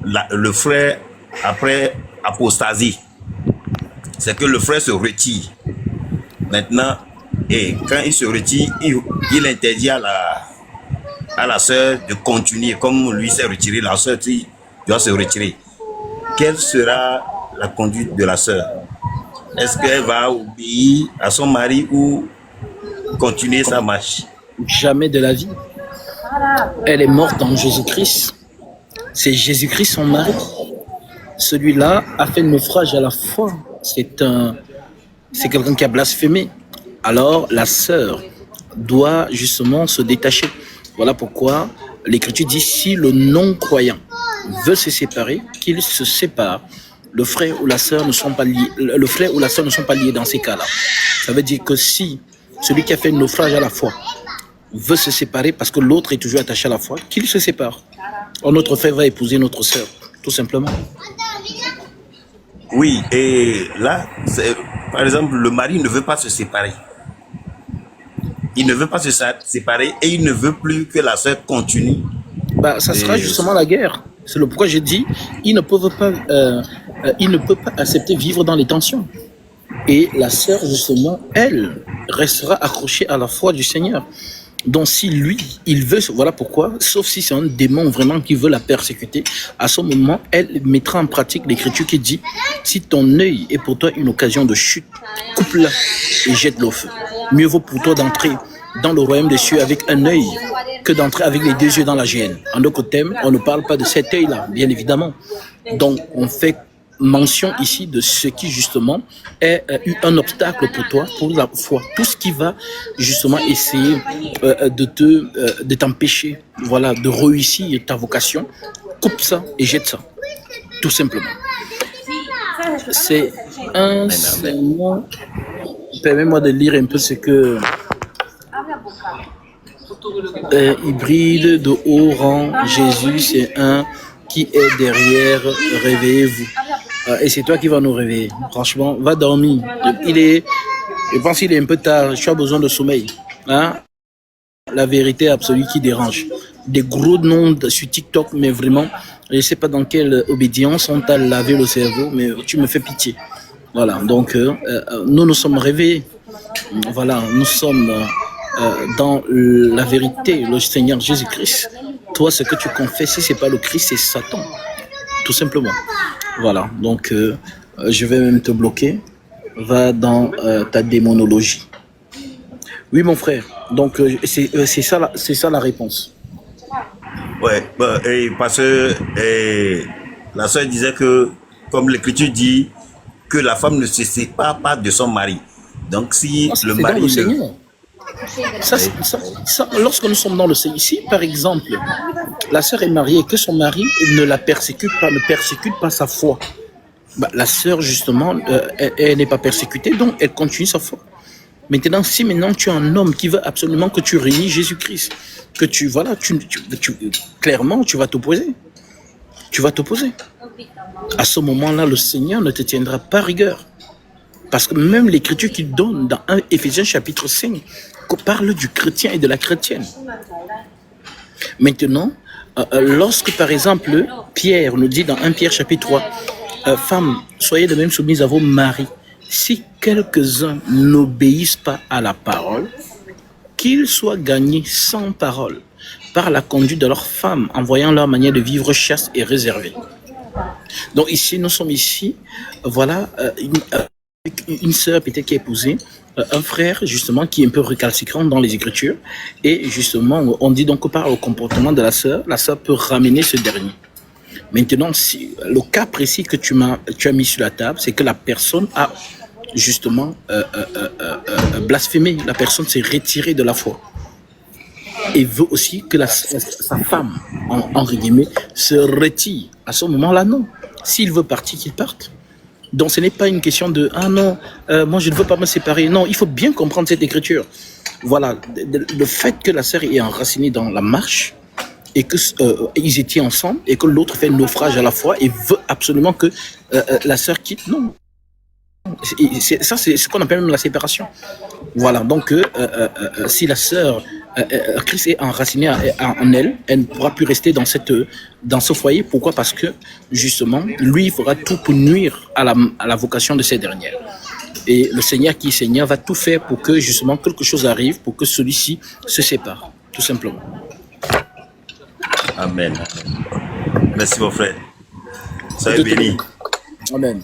le frère, après apostasie, c'est que le frère se retire. Maintenant, et quand il se retire, il interdit à la sœur de continuer. Comme lui s'est retiré, la sœur doit se retirer. Quelle sera la conduite de la sœur? Est-ce qu'elle va obéir à son mari ou continuer sa marche? Jamais de la vie. Elle est morte en Jésus-Christ. C'est Jésus-Christ son mari. Celui-là a fait naufrage à la foi. C'est quelqu'un qui a blasphémé. Alors la sœur doit justement se détacher. Voilà pourquoi l'Écriture dit si le non-croyant veut se séparer, qu'il se sépare. Le frère ou la sœur ne sont pas liés. Le frère ou la sœur ne sont pas liés dans ces cas-là. Ça veut dire que si celui qui a fait naufrage à la foi veut se séparer parce que l'autre est toujours attaché à la foi, qu'il se sépare. Or, notre frère va épouser notre sœur, tout simplement. Oui, et là, par exemple, le mari ne veut pas se séparer. Il ne veut pas se séparer et il ne veut plus que la sœur continue. Ça sera justement la guerre. C'est le pourquoi j'ai dit, il ne peut pas accepter vivre dans les tensions. Et la sœur, justement, elle, restera accrochée à la foi du Seigneur. Donc si lui, il veut, voilà pourquoi, sauf si c'est un démon vraiment qui veut la persécuter, à ce moment, elle mettra en pratique l'Écriture qui dit, si ton œil est pour toi une occasion de chute, coupe-le et jette-le au feu. Mieux vaut pour toi d'entrer dans le royaume des cieux avec un œil que d'entrer avec les deux yeux dans la géhenne. En d'autres termes, on ne parle pas de cet œil-là, bien évidemment. Donc on fait mention ici de ce qui justement est un obstacle pour toi, pour la foi. Tout ce qui va justement essayer de t'empêcher, voilà, de réussir ta vocation, coupe ça et jette ça, tout simplement. C'est un sermon. Permets-moi de lire un peu ce que hybride de haut rang. Jésus, c'est un qui est derrière. Réveillez-vous. Et c'est toi qui vas nous réveiller. Franchement, va dormir. Je pense qu'il est un peu tard. Tu as besoin de sommeil. Hein? La vérité absolue qui dérange. des gros noms sur TikTok, mais vraiment, je ne sais pas dans quelle obédience on t'a lavé le cerveau, mais tu me fais pitié. Voilà, donc nous nous sommes rêvés. Voilà, nous sommes dans la vérité, le Seigneur Jésus-Christ. Toi, ce que tu confesses, si ce n'est pas le Christ, c'est Satan. Tout simplement. Voilà, donc je vais même te bloquer. Va dans ta démonologie. Oui, mon frère. Donc, c'est ça la réponse. Ouais, parce que la sœur disait que, comme l'Écriture dit, que la femme ne se sépare pas de son mari. Donc, si le mari... Dans le Seigneur. Lorsque nous sommes dans le Seigneur, si par exemple, la sœur est mariée et que son mari ne persécute pas sa foi, bah, la sœur, justement, elle n'est pas persécutée, donc elle continue sa foi. Maintenant, si maintenant tu es un homme qui veut absolument que tu réunis Jésus-Christ, que clairement, tu vas t'opposer. Tu vas t'opposer. À ce moment-là, le Seigneur ne te tiendra pas rigueur. Parce que même l'Écriture qu'il donne dans Éphésiens chapitre 5 parle du chrétien et de la chrétienne. Maintenant, lorsque par exemple, Pierre nous dit dans 1 Pierre chapitre 3, femmes, soyez de même soumises à vos maris. Si quelques-uns n'obéissent pas à la parole, qu'ils soient gagnés sans parole, par la conduite de leurs femmes, en voyant leur manière de vivre chaste et réservée. Donc ici, nous sommes ici, voilà, une sœur peut-être qui a épousé un frère justement qui est un peu récalcitrant dans les Écritures, et justement, on dit donc que par le comportement de la sœur peut ramener ce dernier. Maintenant, si, le cas précis que tu as mis sur la table, c'est que la personne a justement blasphémé, la personne s'est retirée de la foi et veut aussi que sa femme, entre guillemets, se retire. À ce moment-là, non. S'il veut partir, qu'il parte. Donc ce n'est pas une question de « Ah non, moi je ne veux pas me séparer ». Non, il faut bien comprendre cette écriture. Voilà, le fait que la sœur est enracinée dans la marche, et qu'ils étaient ensemble, et que l'autre fait naufrage à la fois et veut absolument que la sœur quitte. Non. Ça, c'est ce qu'on appelle même la séparation. Voilà, donc si la sœur, Christ est enraciné en elle, elle ne pourra plus rester dans ce foyer. Pourquoi? Parce que, justement, lui, il fera tout pour nuire à la vocation de ces dernières. Et le Seigneur qui est Seigneur va tout faire pour que, justement, quelque chose arrive, pour que celui-ci se sépare, tout simplement. Amen. Merci mon frère. Soyez béni. Amen.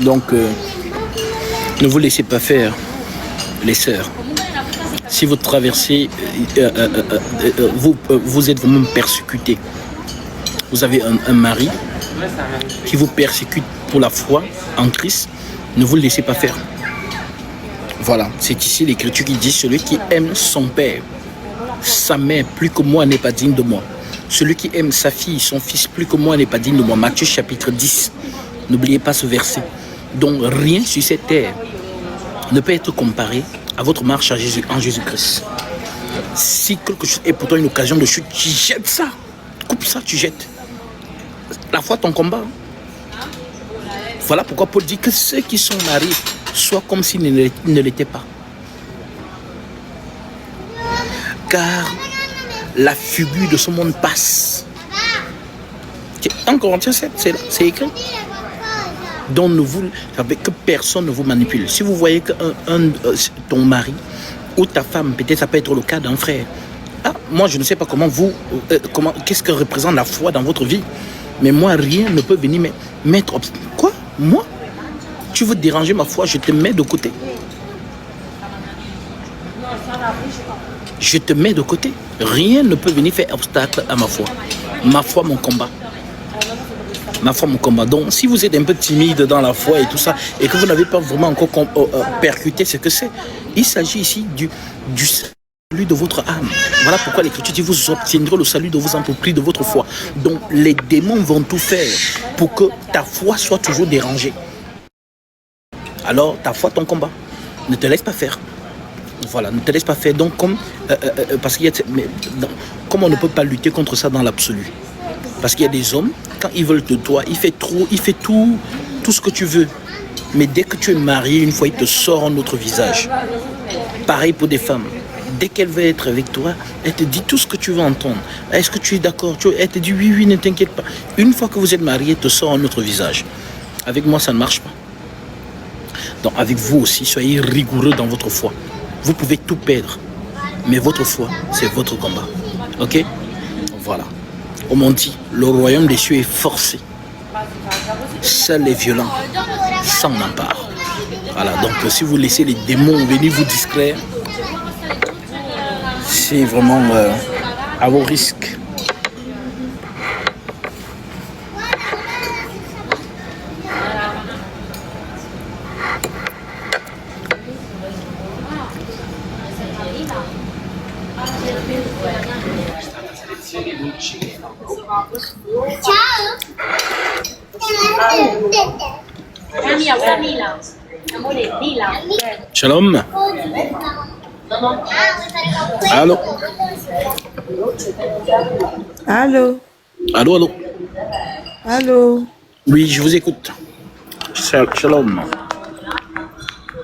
Donc, ne vous laissez pas faire, les sœurs. Si vous traversez, vous êtes vous-même persécutés. Vous avez un mari qui vous persécute pour la foi en Christ, ne vous le laissez pas faire. Voilà, c'est ici l'Écriture qui dit: celui qui aime son père, sa mère plus que moi n'est pas digne de moi. Celui qui aime sa fille, son fils plus que moi n'est pas digne de moi. Matthieu chapitre 10. N'oubliez pas ce verset. Donc rien sur cette terre ne peut être comparé à votre marche en Jésus-Christ. Si quelque chose est pour toi une occasion de chute, tu jettes ça. Coupe ça, tu jettes. La foi, ton combat. Voilà pourquoi Paul dit que ceux qui sont mariés soient comme s'ils ne l'étaient pas. Car la figure de ce monde passe. En Corinthiens 7, c'est écrit. Donc que personne ne vous manipule. Si vous voyez que ton mari ou ta femme, peut-être ça peut être le cas d'un frère. Ah, moi je ne sais pas qu'est-ce que représente la foi dans votre vie. Mais moi rien ne peut venir mettre. Quoi? Moi? Tu veux déranger ma foi, je te mets de côté. Je te mets de côté. Rien ne peut venir faire obstacle à ma foi. Ma foi, mon combat. Ma foi, mon combat. Donc, si vous êtes un peu timide dans la foi et tout ça, et que vous n'avez pas vraiment encore percuté ce que c'est, il s'agit ici du salut de votre âme. Voilà pourquoi l'Écriture dit: vous obtiendrez le salut de vos âmes au prix de votre foi. Donc, les démons vont tout faire pour que ta foi soit toujours dérangée. Alors, ta foi, ton combat. Ne te laisse pas faire. Voilà, ne te laisse pas faire. Donc, parce qu'il y a, comme on ne peut pas lutter contre ça dans l'absolu. Parce qu'il y a des hommes, quand ils veulent de toi, il fait tout tout ce que tu veux. Mais dès que tu es marié, une fois, il te sort un autre visage. Pareil pour des femmes. Dès qu'elle veut être avec toi, elle te dit tout ce que tu veux entendre. Est-ce que tu es d'accord? Elle te dit oui, oui, ne t'inquiète pas. Une fois que vous êtes marié, elle te sort un autre visage. Avec moi, ça ne marche pas. Donc avec vous aussi, soyez rigoureux dans votre foi. Vous pouvez tout perdre. Mais votre foi, c'est votre combat. Ok? Voilà. On m'a dit, le royaume des cieux est forcé. Seuls les violents s'en emparent. Voilà, donc si vous laissez les démons venir vous distraire, c'est vraiment à vos risques. Shalom. Allô. Allô. Allô, allô. Allô. Oui, je vous écoute. Shalom.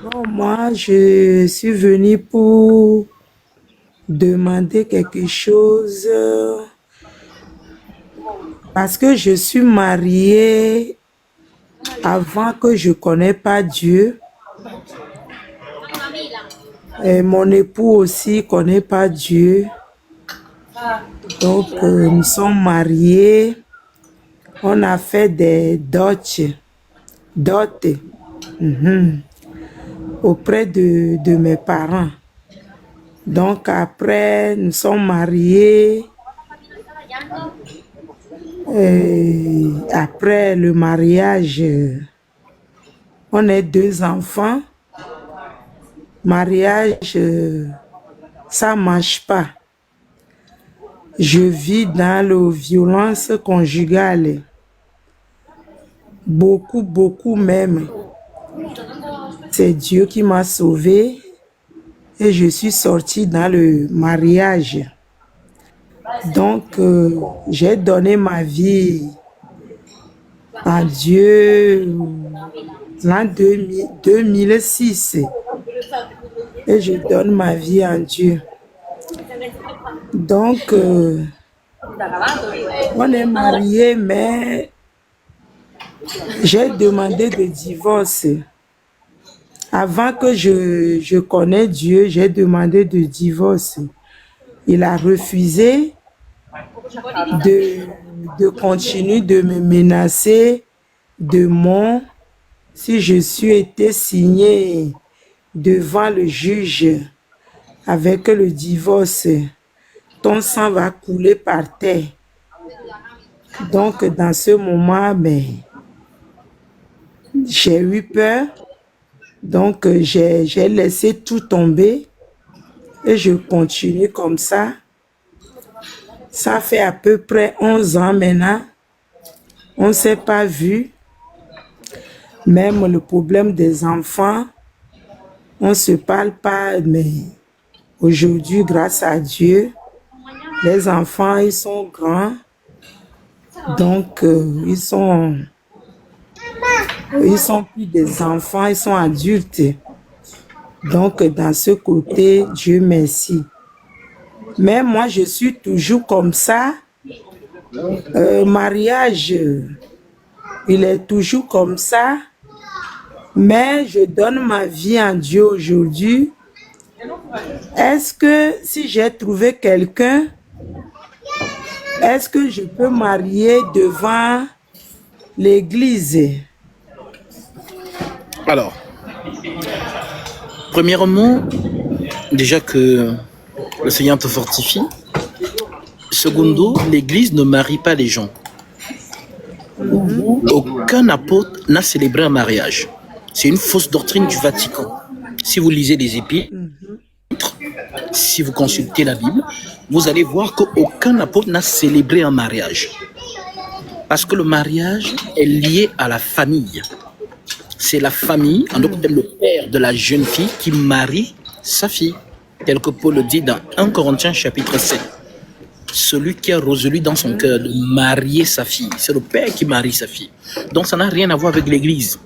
Bon, moi, je suis venue pour demander quelque chose parce que je suis mariée avant que je ne connais pas Dieu. Et mon époux aussi ne connaît pas Dieu. Donc, nous sommes mariés. On a fait des dots auprès de mes parents. Donc, après, nous sommes mariés. Et après le mariage, on a 2 enfants. Mariage, ça ne marche pas. Je vis dans la violence conjugale. Beaucoup, beaucoup même. C'est Dieu qui m'a sauvée et je suis sortie dans le mariage. Donc, j'ai donné ma vie à Dieu en 2006 et je donne ma vie à Dieu. Donc, on est mariés, mais j'ai demandé de divorce. Avant que je connaisse Dieu, j'ai demandé de divorce. Il a refusé de continuer de me menacer de mort si je suis été signé devant le juge avec le divorce. Ton sang va couler par terre. Donc, dans ce moment, j'ai eu peur. Donc, j'ai laissé tout tomber et je continue comme ça. Ça fait à peu près 11 ans maintenant. On ne s'est pas vu. Même le problème des enfants, on ne se parle pas, mais aujourd'hui, grâce à Dieu, les enfants, ils sont grands. Donc, ils sont plus des enfants, ils sont adultes. Donc, dans ce côté, Dieu merci. Mais moi, je suis toujours comme ça. Mariage, il est toujours comme ça. Mais je donne ma vie à Dieu aujourd'hui. Est-ce que si j'ai trouvé quelqu'un, est-ce que je peux marier devant l'église? Alors, premièrement, déjà que le Seigneur te fortifie. Secondo, l'église ne marie pas les gens. Aucun apôtre n'a célébré un mariage. C'est une fausse doctrine du Vatican. Si vous lisez les épîtres, si vous consultez la Bible, vous allez voir qu'aucun apôtre n'a célébré un mariage. Parce que le mariage est lié à la famille. C'est la famille, en d'autres termes, le père de la jeune fille qui marie sa fille, tel que Paul le dit dans 1 Corinthiens chapitre 7. celui qui a résolu dans son cœur de marier sa fille. C'est le père qui marie sa fille. Donc ça n'a rien à voir avec l'église.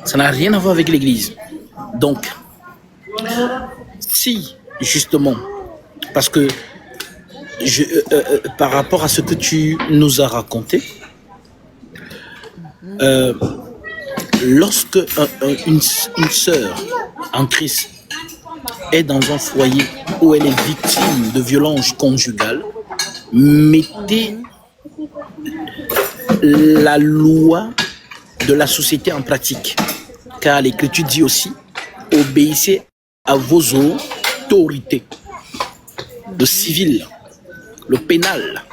Ça n'a rien à voir avec l'église. Donc, si, justement, parce que par rapport à ce que tu nous as raconté, lorsque une sœur en Christ est dans un foyer où elle est victime de violences conjugales, mettez la loi de la société en pratique. Car l'Écriture dit aussi, obéissez à vos autorités. Le civil, le pénal.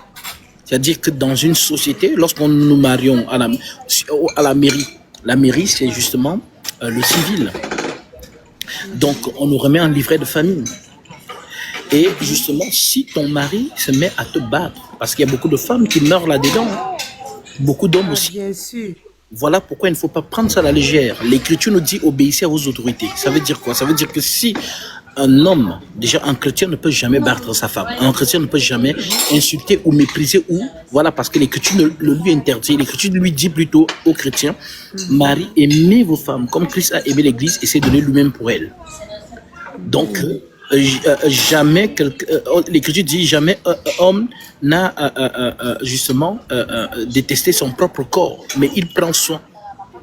C'est-à-dire que dans une société, lorsqu'on nous marions à la mairie c'est justement le civil. Donc on nous remet un livret de famille. Et justement, si ton mari se met à te battre, parce qu'il y a beaucoup de femmes qui meurent là-dedans, hein, beaucoup d'hommes aussi. Bien sûr. Voilà pourquoi il ne faut pas prendre ça à la légère. L'Écriture nous dit obéissez à vos autorités. Ça veut dire quoi? Ça veut dire que si un homme, déjà un chrétien ne peut jamais battre sa femme, un chrétien ne peut jamais insulter ou mépriser, ou voilà, parce que l'Écriture le lui interdit. L'Écriture lui dit plutôt aux chrétiens, Marie, aimez vos femmes comme Christ a aimé l'Église et s'est donné lui-même pour elle. Donc, jamais, l'Écriture dit jamais homme n'a justement détesté son propre corps, mais il prend soin,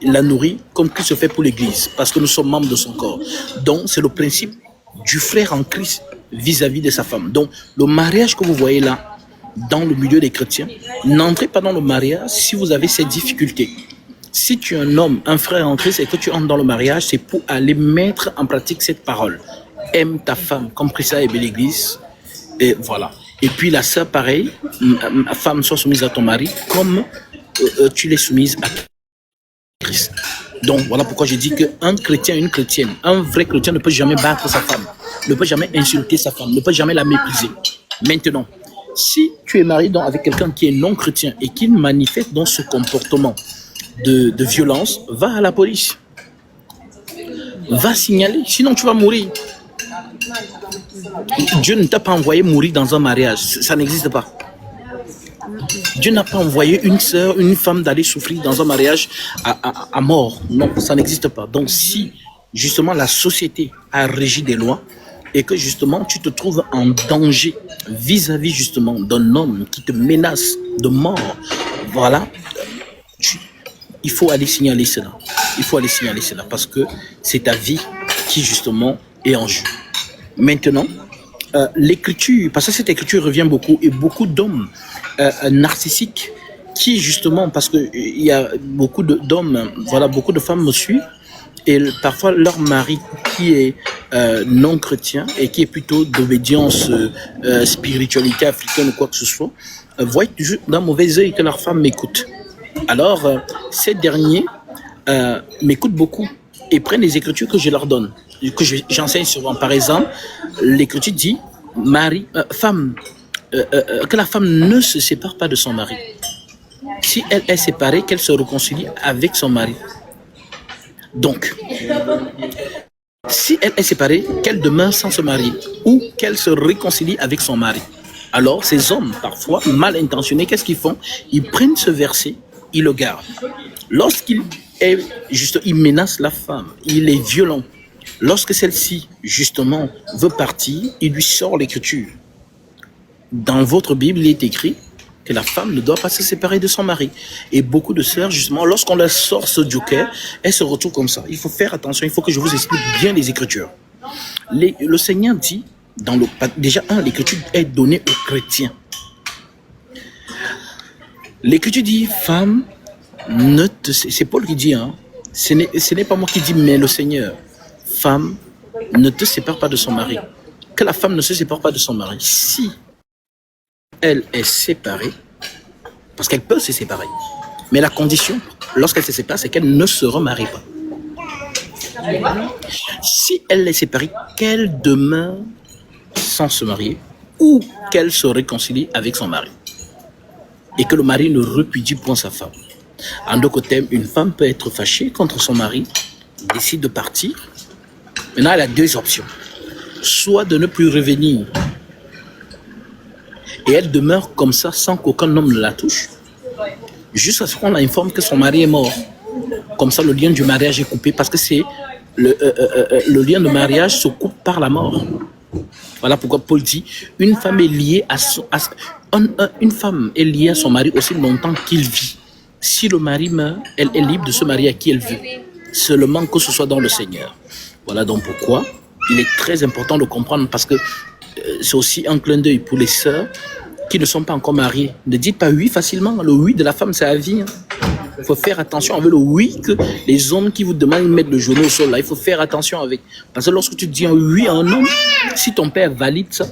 il la nourrit comme Christ se fait pour l'Église, parce que nous sommes membres de son corps. Donc, c'est le principe du frère en Christ vis-à-vis de sa femme. Donc, le mariage que vous voyez là, dans le milieu des chrétiens, n'entrez pas dans le mariage si vous avez ces difficultés. Si tu es un homme, un frère en Christ, et que tu entres dans le mariage, c'est pour aller mettre en pratique cette parole. Aime ta femme comme Christ a aimé l'Église. Et voilà. Et puis la sœur, pareil, femme, sois soumise à ton mari comme tu l'es soumise à Christ. Donc voilà pourquoi je dis qu'un chrétien, une chrétienne, un vrai chrétien ne peut jamais battre sa femme, ne peut jamais insulter sa femme, ne peut jamais la mépriser. Maintenant, si tu es marié donc avec quelqu'un qui est non chrétien et qui manifeste dans ce comportement de violence, va à la police. Va signaler, sinon tu vas mourir. Dieu ne t'a pas envoyé mourir dans un mariage, ça n'existe pas. Dieu n'a pas envoyé une sœur, une femme d'aller souffrir dans un mariage à mort. Non, ça n'existe pas. Donc si justement la société a régi des lois et que justement tu te trouves en danger vis-à-vis justement d'un homme qui te menace de mort, voilà, il faut aller signaler cela. Il faut aller signaler cela parce que c'est ta vie qui justement est en jeu. Maintenant, l'écriture, parce que cette écriture revient beaucoup, et beaucoup d'hommes narcissiques qui justement, parce qu'il y a beaucoup d'hommes, voilà, beaucoup de femmes me suivent, et parfois leur mari qui est non chrétien et qui est plutôt d'obédience spiritualité africaine ou quoi que ce soit, voient toujours d'un mauvais œil que leur femme m'écoute. Alors, ces derniers m'écoutent beaucoup et prennent les écritures que je leur donne, que j'enseigne souvent. Par exemple, l'écriture dit que la femme ne se sépare pas de son mari. Si elle est séparée, qu'elle se réconcilie avec son mari. Donc, si elle est séparée, qu'elle demeure sans se marier ou qu'elle se réconcilie avec son mari. Alors, ces hommes, parfois mal intentionnés, qu'est-ce qu'ils font? Ils prennent ce verset, ils le gardent. Lorsqu'il menace la femme, il est violent. Lorsque celle-ci, justement, veut partir, il lui sort l'écriture. Dans votre Bible, il est écrit que la femme ne doit pas se séparer de son mari. Et beaucoup de sœurs, justement, lorsqu'on leur sort ce joker, elles se retrouvent comme ça. Il faut faire attention, il faut que je vous explique bien les Écritures. Le Seigneur dit, déjà, l'Écriture est donnée aux chrétiens. L'Écriture dit, femme, c'est Paul qui dit, hein, ce n'est pas moi qui dis, mais le Seigneur. Femme, ne te sépare pas de son mari. Que la femme ne se sépare pas de son mari. Si elle est séparée, parce qu'elle peut se séparer, mais la condition, lorsqu'elle se sépare, c'est qu'elle ne se remarie pas. Si elle est séparée, qu'elle demeure sans se marier ou qu'elle se réconcilie avec son mari. Et que le mari ne repudie point sa femme. En d'autres termes, une femme peut être fâchée contre son mari, décide de partir. Maintenant, elle a deux options. Soit de ne plus revenir Et elle demeure comme ça sans qu'aucun homme ne la touche, jusqu'à ce qu'on l'informe que son mari est mort. Comme ça, le lien du mariage est coupé parce que c'est le lien de mariage se coupe par la mort. Voilà pourquoi Paul dit une femme est liée une femme est liée à son mari aussi longtemps qu'il vit. Si le mari meurt, elle est libre de se marier à qui elle veut, seulement que ce soit dans le Seigneur. Voilà donc pourquoi il est très important de comprendre, parce que c'est aussi un clin d'œil pour les sœurs qui ne sont pas encore mariées. Ne dites pas oui facilement. Le oui de la femme, c'est à vie. Il faut faire attention avec le oui que les hommes qui vous demandent de mettre le genou au sol, là, il faut faire attention avec. Parce que lorsque tu dis un oui à un homme, si ton père valide ça,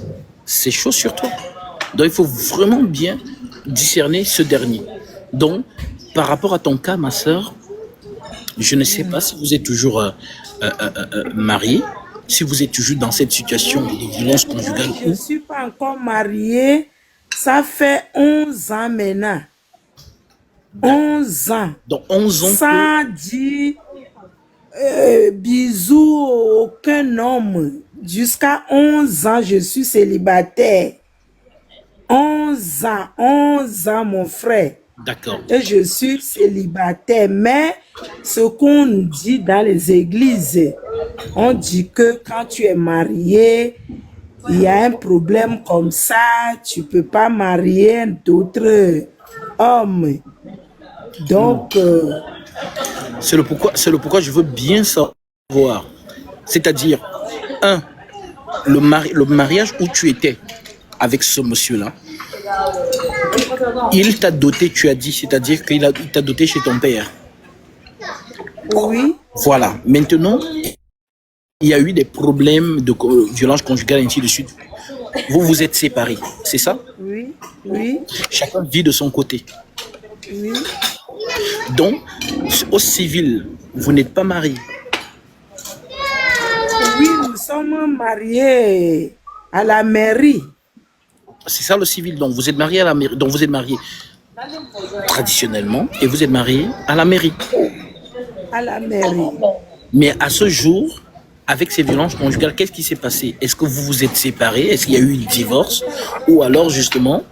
c'est chaud sur toi. Donc il faut vraiment bien discerner ce dernier. Donc, par rapport à ton cas, ma sœur, je ne sais pas si vous êtes toujours mariée, si vous êtes toujours dans cette situation de violence conjugale. Je ne suis pas encore mariée. Ça fait 11 ans maintenant. 11 ans. Donc 11 ans. Sans dire bisous à aucun homme. Jusqu'à 11 ans, je suis célibataire. 11 ans, mon frère. D'accord. Et je suis célibataire. Mais ce qu'on dit dans les églises, on dit que quand tu es marié, il y a un problème comme ça, tu ne peux pas marier d'autres hommes. Donc, c'est le pourquoi je veux bien savoir. C'est-à-dire, le mariage où tu étais avec ce monsieur-là, il t'a doté, tu as dit, c'est-à-dire qu'il t'a doté chez ton père. Oui. Voilà. Maintenant, il y a eu des problèmes de violence conjugale, ainsi de suite. Vous vous êtes séparés, c'est ça? Oui, oui. Chacun vit de son côté. Oui. Donc, au civil, vous n'êtes pas mariés. Oui, nous sommes mariés à la mairie. C'est ça le civil. Donc, vous êtes mariés à la mairie. Donc, vous êtes mariés traditionnellement et vous êtes mariés à la mairie. À la mairie. Mais à ce jour, avec ces violences conjugales, qu'est-ce qui s'est passé? Est-ce que vous vous êtes séparés? Est-ce qu'il y a eu un divorce? Ou alors, justement,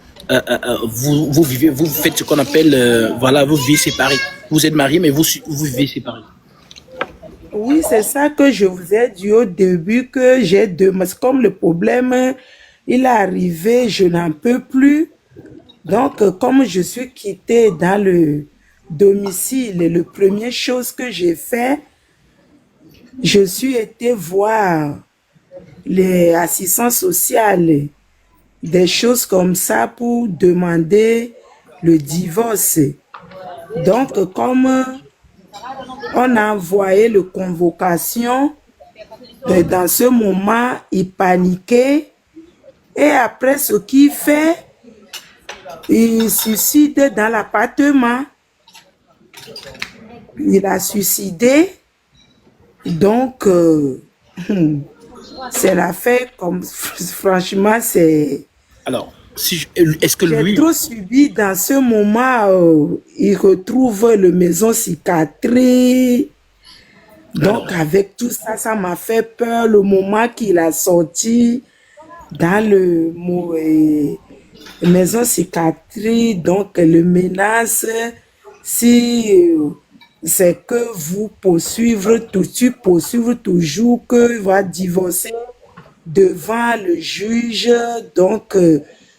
vous faites ce qu'on appelle, vous vivez séparés. Vous êtes mariés, mais vous vivez séparés. Oui, c'est ça que je vous ai dit au début, que j'ai demandé. Comme le problème, il est arrivé, je n'en peux plus. Donc, comme je suis quittée dans le domicile, la première chose que j'ai fait, je suis été voir les assistants sociaux, des choses comme ça pour demander le divorce. Donc, comme on a envoyé la convocation, dans ce moment, il paniquait. Et après ce qu'il fait, il suicide dans l'appartement. Il a suicidé. Donc, c'est l'affaire comme, franchement, c'est... Alors, est-ce que lui... J'ai trop subi dans ce moment, il retrouve la maison cicatrice. Donc, avec tout ça, ça m'a fait peur le moment qu'il a sorti dans le mot maison cicatrice. Donc, le menace, si c'est que vous tu poursuivre toujours que va divorcer devant le juge. Donc,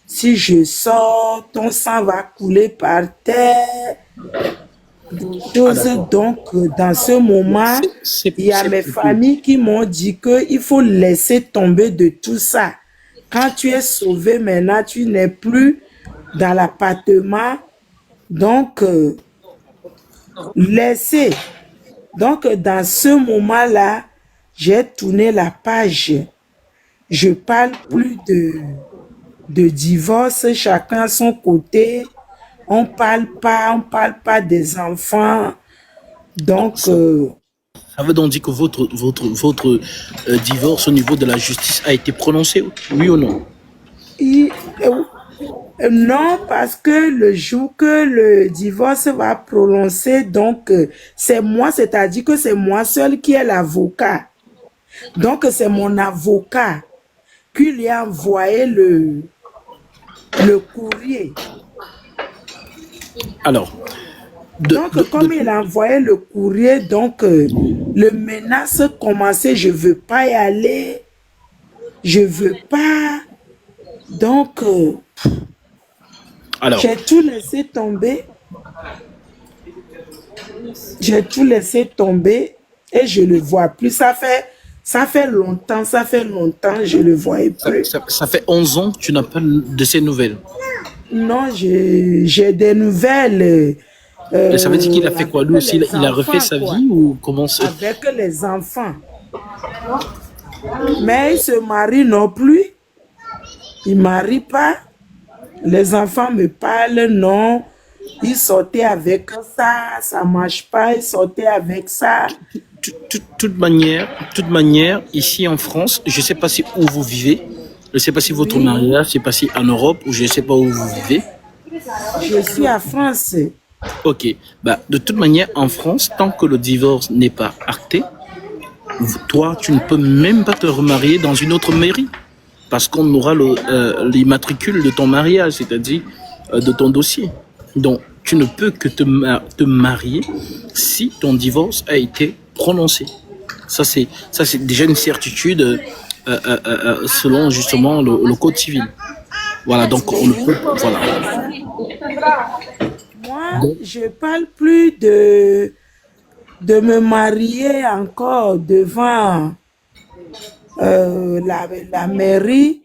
si je sors, ton sang va couler par terre. Donc, dans ce moment, il y a mes familles qui m'ont dit qu'il faut laisser tomber de tout ça. Quand tu es sauvé maintenant, tu n'es plus dans l'appartement. Donc, laissez. Donc, dans ce moment-là, j'ai tourné la page. Je parle plus de divorce, chacun à son côté. On parle pas des enfants. Donc, ça veut donc dire que votre divorce au niveau de la justice a été prononcé, oui ou non? Non, parce que le jour que le divorce va prononcer, donc c'est moi, c'est-à-dire que c'est moi seul qui est l'avocat. Donc, c'est mon avocat qui lui a envoyé le courrier. Alors, Donc, comme il a envoyé le courrier, donc le menace commençait, je veux pas y aller, je veux pas. Donc, alors, j'ai tout laissé tomber. J'ai tout laissé tomber et je le vois plus. Ça fait longtemps, je le voyais plus. ça fait 11 ans que tu n'as pas de ces nouvelles. Non, j'ai des nouvelles. Et ça veut dire qu'il a fait quoi? Lui aussi, il a refait sa vie ou comment c'est? Avec les enfants. Mais il se marie non plus. Il ne marie pas. Les enfants me parlent, non. Il sortait avec ça ne marche pas. Il sortait avec ça. Toute manière, ici en France, je ne sais pas si où vous vivez, je ne sais pas si votre mariage s'est passé en Europe ou je ne sais pas où vous vivez. Je suis à France. Ok, bah, de toute manière, en France, tant que le divorce n'est pas acté, toi, tu ne peux même pas te remarier dans une autre mairie parce qu'on aura l'immatricule de ton mariage, c'est-à-dire de ton dossier. Donc, tu ne peux que te marier si ton divorce a été prononcé. Ça, c'est déjà une certitude selon justement le code civil. Voilà, donc on ne peut pas. Voilà. Moi, je parle plus de me marier encore devant la mairie.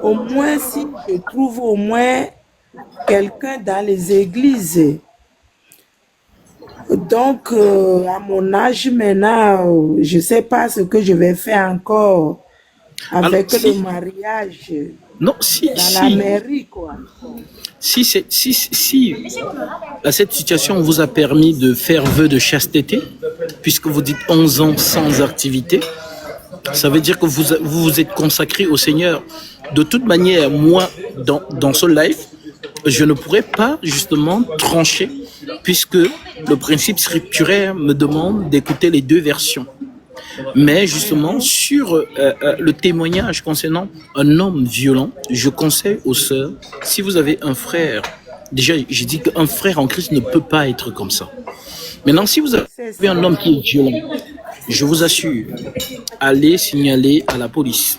Au moins, si je trouve au moins quelqu'un dans les églises. Donc, à mon âge maintenant, je ne sais pas ce que je vais faire encore avec Alors, le mariage non, dans la mairie, quoi. Si cette situation vous a permis de faire vœu de chasteté, puisque vous dites 11 ans sans activité, ça veut dire que vous vous êtes consacré au Seigneur. De toute manière, moi, dans ce live, je ne pourrais pas justement trancher, puisque le principe scripturaire me demande d'écouter les deux versions. Mais justement, sur le témoignage concernant un homme violent, je conseille aux sœurs, si vous avez un frère, déjà, j'ai dit qu'un frère en Christ ne peut pas être comme ça. Maintenant, si vous avez un homme qui est violent, je vous assure, allez signaler à la police.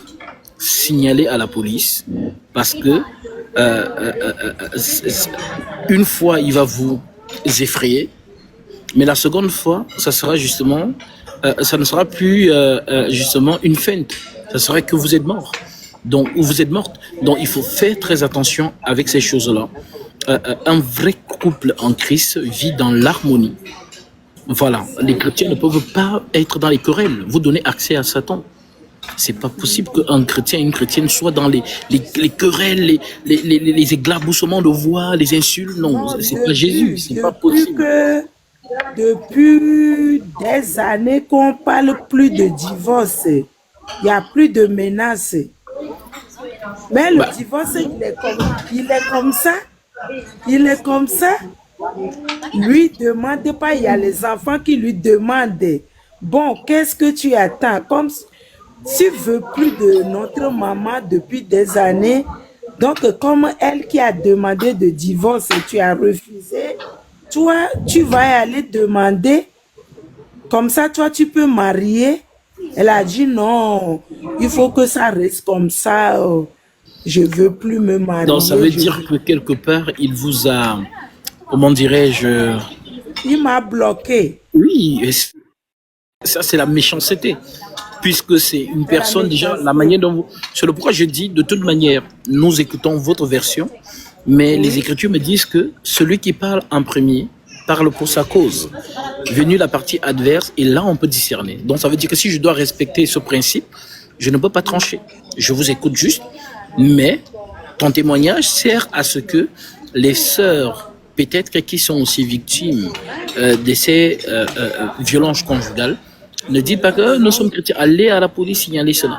Signaler à la police, parce que une fois, il va vous effrayer, mais la seconde fois, ça sera justement... ça ne sera plus justement une feinte. Ça sera que vous êtes mort. Donc, ou vous êtes morte. Donc, il faut faire très attention avec ces choses-là. Un vrai couple en Christ vit dans l'harmonie. Voilà. Les chrétiens ne peuvent pas être dans les querelles. Vous donnez accès à Satan. C'est pas possible qu'un chrétien et une chrétienne soient dans les querelles, les éclaboussements de voix, les insultes. Non, c'est pas Jésus. C'est pas possible. Depuis des années qu'on parle plus de divorce, il n'y a plus de menaces. Mais le divorce, il est comme ça. Il est comme ça. Lui demande pas, il y a les enfants qui lui demandent, bon, qu'est-ce que tu attends? Comme tu veux plus de notre maman depuis des années, donc comme elle qui a demandé de divorce et tu as refusé, toi, tu vas aller demander, comme ça, toi, tu peux marier. Elle a dit non, il faut que ça reste comme ça, je ne veux plus me marier. Donc, ça veut dire que quelque part, il vous a, comment dirais-je... Il m'a bloqué. Oui, ça c'est la méchanceté. Puisque c'est une personne déjà, la manière dont vous... C'est le pourquoi je dis, de toute manière, nous écoutons votre version, mais les Écritures me disent que celui qui parle en premier parle pour sa cause. Venue la partie adverse, et là, on peut discerner. Donc, ça veut dire que si je dois respecter ce principe, je ne peux pas trancher. Je vous écoute juste, mais ton témoignage sert à ce que les sœurs, peut-être qui sont aussi victimes de ces violences conjugales, ne dites pas que nous sommes chrétiens. Allez à la police signaler cela.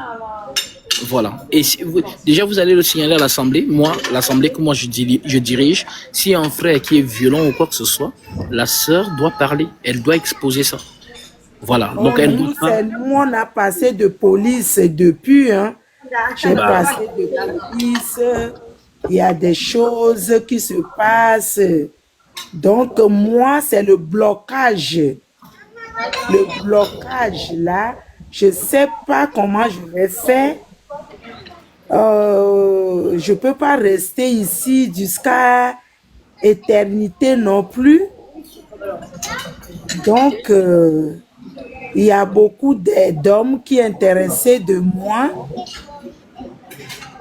Voilà. Et si déjà, vous allez le signaler à l'Assemblée. Moi, l'Assemblée que moi je dirige, s'il y a un frère qui est violent ou quoi que ce soit, la sœur doit parler. Elle doit exposer ça. Voilà. Donc, elle nous, on a passé de police depuis. Hein. J'ai passé de police. il y a des choses qui se passent. Donc, moi, c'est le blocage. Le blocage, là, je ne sais pas comment je vais faire. Je ne peux pas rester ici jusqu'à éternité non plus. Donc, il y a beaucoup d'hommes qui sont intéressés de moi.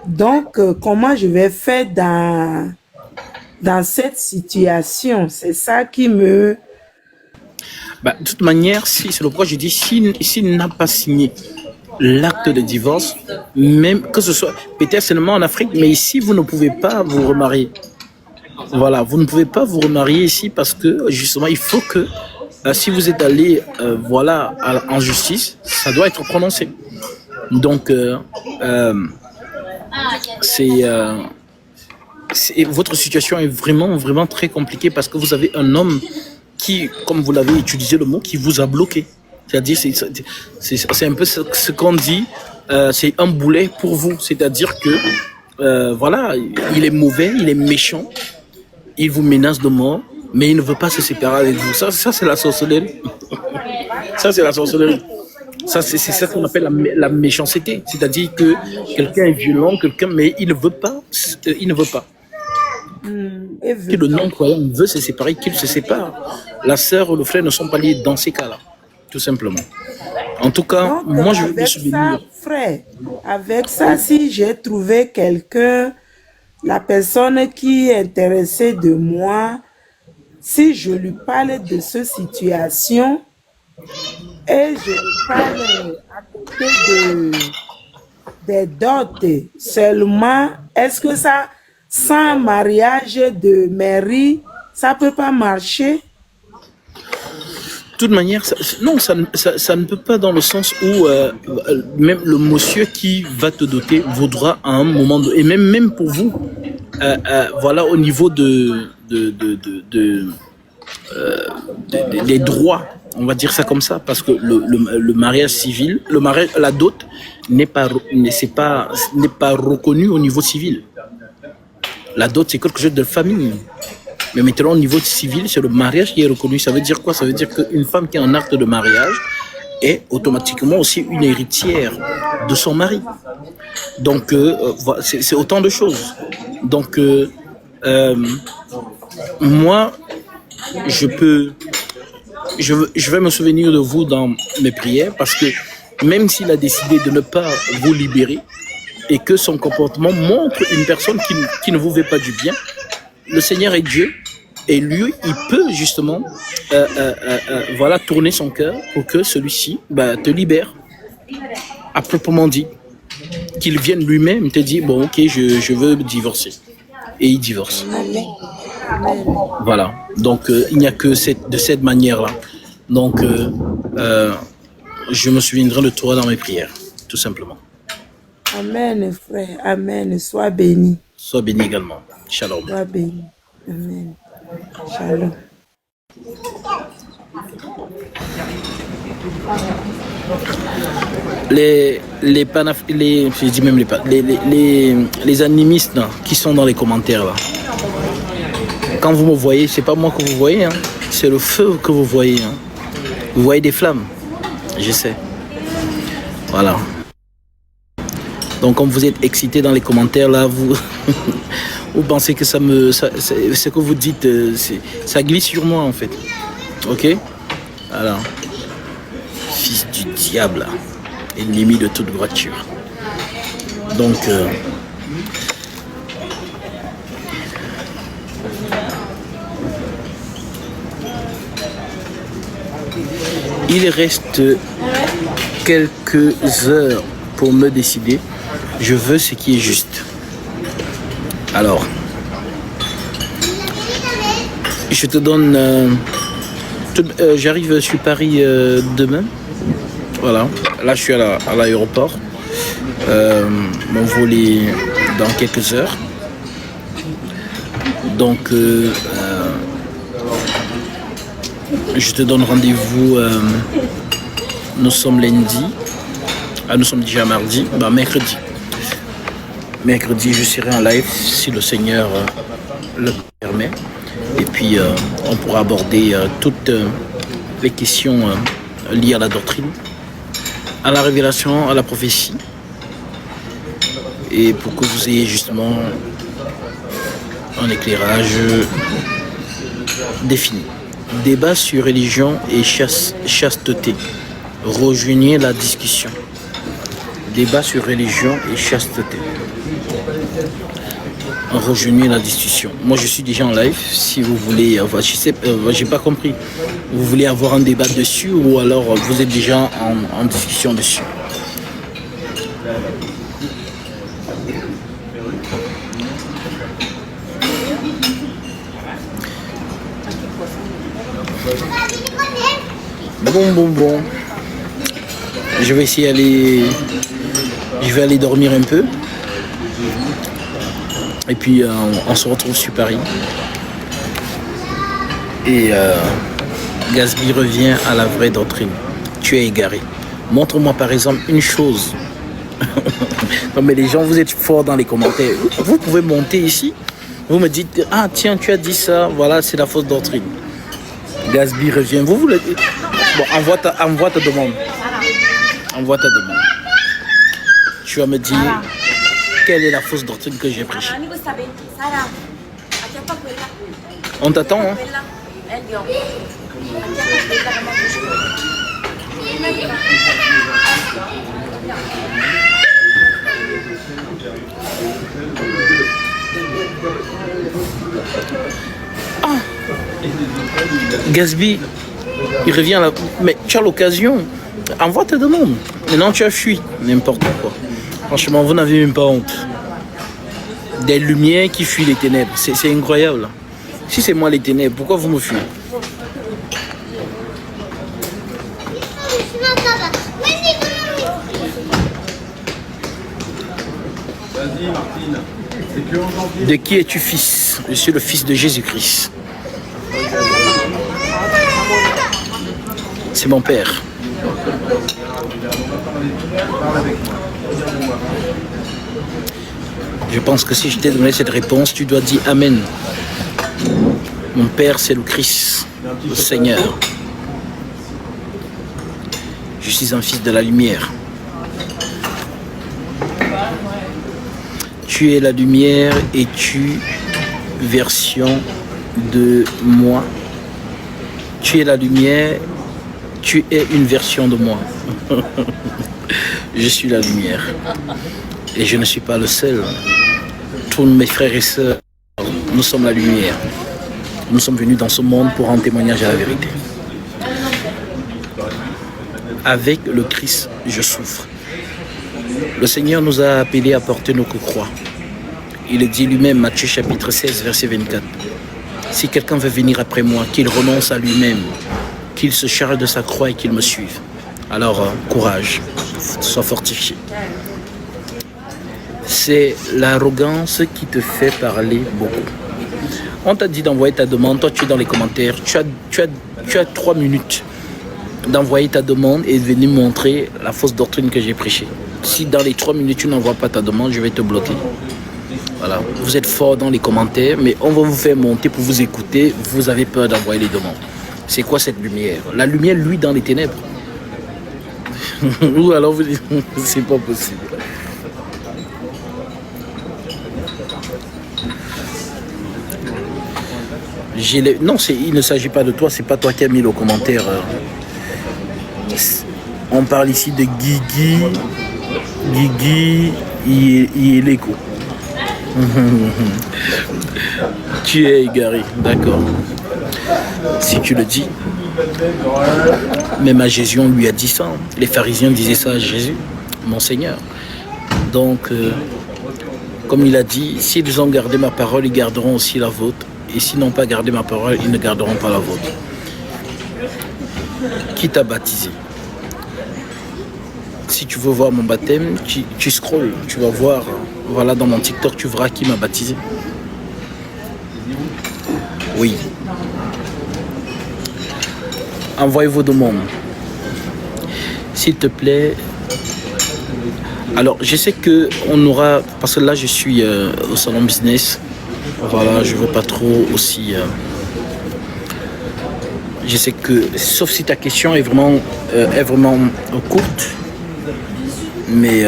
Donc, comment je vais faire dans cette situation? C'est ça qui me... Bah, de toute manière, si, c'est le pourquoi je dis, s'il n'a pas signé l'acte de divorce, même que ce soit peut-être seulement en Afrique, mais ici, vous ne pouvez pas vous remarier. Voilà, vous ne pouvez pas vous remarier ici parce que justement, il faut que si vous êtes allé en justice, ça doit être prononcé. Donc, votre situation est vraiment, vraiment très compliquée parce que vous avez un homme qui, comme vous l'avez utilisé le mot, qui vous a bloqué. C'est-à-dire, c'est un peu ce qu'on dit, c'est un boulet pour vous. C'est-à-dire que, voilà, il est mauvais, il est méchant, il vous menace de mort, mais il ne veut pas se séparer avec vous. Ça c'est la sorcellerie. Ça, c'est la sorcellerie. Ça, c'est ça qu'on appelle la méchanceté. C'est-à-dire que quelqu'un est violent, mais il ne veut pas. Il ne veut pas. Si le non-croyant veut se séparer, qu'il se sépare. La sœur ou le frère ne sont pas liés dans ces cas-là, tout simplement. En tout cas, Donc, moi, je veux me avec souvenir. ça, frère, avec ça, si j'ai trouvé quelqu'un, la personne qui est intéressée de moi, si je lui parle de cette situation et je lui parle à côté des dots seulement, est-ce que ça, sans mariage de mairie, ça peut pas marcher? De toute manière, ça ne peut pas dans le sens où même le monsieur qui va te doter vaudra à un moment et même pour vous, voilà, au niveau des droits, on va dire ça comme ça, parce que le mariage civil, la dot n'est pas reconnu au niveau civil. La dot, c'est quelque chose de famille. Mais maintenant, au niveau civil, c'est le mariage qui est reconnu. Ça veut dire quoi? Ça veut dire qu'une femme qui a un acte de mariage est automatiquement aussi une héritière de son mari. Donc, c'est autant de choses. Donc, moi, je vais me souvenir de vous dans mes prières parce que même s'il a décidé de ne pas vous libérer et que son comportement montre une personne qui ne vous veut pas du bien, le Seigneur est Dieu et lui, il peut justement voilà, tourner son cœur pour que celui-ci te libère, à proprement dit. Qu'il vienne lui-même te dire, bon, ok, je veux divorcer. Et il divorce. Voilà. Donc, il n'y a que de cette manière-là. Donc, je me souviendrai de toi dans mes prières, tout simplement. Amen, frère. Amen. Sois béni. Sois béni également. Shalom. Sois béni. Amen. Shalom. Les animistes là, qui sont dans les commentaires là. Quand vous me voyez, c'est pas moi que vous voyez, hein. C'est le feu que vous voyez. Hein. Vous voyez des flammes, je sais. Voilà. Donc comme vous êtes excité dans les commentaires là, vous vous pensez que ce que vous dites, ça glisse sur moi en fait. Ok? Alors, fils du diable, ennemi de toute droiture. Donc, il reste quelques heures pour me décider. Je veux ce qui est juste. Alors, je te donne... j'arrive sur Paris demain. Voilà. Là, je suis à l'aéroport. Mon vol est dans quelques heures. Donc, je te donne rendez-vous. Nous sommes lundi. Nous sommes déjà mardi. Mercredi. mercredi, je serai en live si le Seigneur le permet. Et puis, on pourra aborder toutes les questions liées à la doctrine, à la révélation, à la prophétie. Et pour que vous ayez justement un éclairage défini. Débat sur religion et chasteté. Rejoignez la discussion. Débat sur religion et chasteté. Rejoignez la discussion. Moi, je suis déjà en live. Si vous voulez, je sais, j'ai pas compris. Vous voulez avoir un débat dessus ou alors vous êtes déjà en discussion dessus. Bon. Je vais essayer d'aller. Je vais aller dormir un peu. Et puis on se retrouve sur Paris. Et Gasby revient à la vraie doctrine. Tu es égaré. Montre-moi par exemple une chose. Non mais les gens, vous êtes forts dans les commentaires. Vous pouvez monter ici. Vous me dites, ah tiens, tu as dit ça. Voilà, c'est la fausse doctrine. Gasby revient. Vous voulez... Bon, envoie ta demande. Envoie ta demande. Tu vas me dire quelle est la fausse doctrine que j'ai prêchée. On t'attend, hein? Ah, Gasby, il revient là. Mais tu as l'occasion. Envoie ta demande. Maintenant, tu as fui. N'importe quoi. Franchement, vous n'avez même pas honte. Des lumières qui fuient les ténèbres. C'est incroyable. Si c'est moi les ténèbres, pourquoi vous me fuyez? De qui es-tu fils? Je suis le fils de Jésus-Christ. C'est mon père. Je pense que si je t'ai donné cette réponse, tu dois dire Amen. Mon père, c'est le Christ, le Seigneur. Je suis un fils de la lumière. Tu es la lumière et tu version de moi. Tu es la lumière, tu es une version de moi. Je suis la lumière. Et je ne suis pas le seul. Tous mes frères et sœurs, nous sommes la lumière. Nous sommes venus dans ce monde pour rendre témoignage à la vérité. Avec le Christ, je souffre. Le Seigneur nous a appelés à porter nos croix. Il dit lui-même, Matthieu chapitre 16, verset 24. Si quelqu'un veut venir après moi, qu'il renonce à lui-même, qu'il se charge de sa croix et qu'il me suive. Alors, courage, sois fortifié. C'est l'arrogance qui te fait parler beaucoup. On t'a dit d'envoyer ta demande, toi tu es dans les commentaires, tu as 3 minutes d'envoyer ta demande et de venir montrer la fausse doctrine que j'ai prêchée. Si dans les 3 minutes tu n'envoies pas ta demande, je vais te bloquer. Voilà, vous êtes fort dans les commentaires, mais on va vous faire monter pour vous écouter, vous avez peur d'envoyer les demandes. C'est quoi cette lumière? La lumière, lui, dans les ténèbres. Ou alors vous dites, c'est pas possible. Non, il ne s'agit pas de toi, c'est pas toi qui as mis le commentaire. On parle ici de Guigui Ieleko. Tu es égaré, d'accord. Si tu le dis, même à Jésus, on lui a dit ça. Les pharisiens disaient ça à Jésus, mon Seigneur. Donc, comme il a dit, s'ils ont gardé ma parole, ils garderont aussi la vôtre. Et s'ils n'ont pas gardé ma parole, ils ne garderont pas la vôtre. Qui t'a baptisé? Si tu veux voir mon baptême, tu scrolles, tu vas voir. Voilà, dans mon TikTok, tu verras qui m'a baptisé. Oui. Envoyez vos demandes. S'il te plaît, Alors, je sais que on aura, parce que là, je suis au salon business. Voilà, je veux pas trop aussi. Je sais que, sauf si ta question est vraiment courte, mais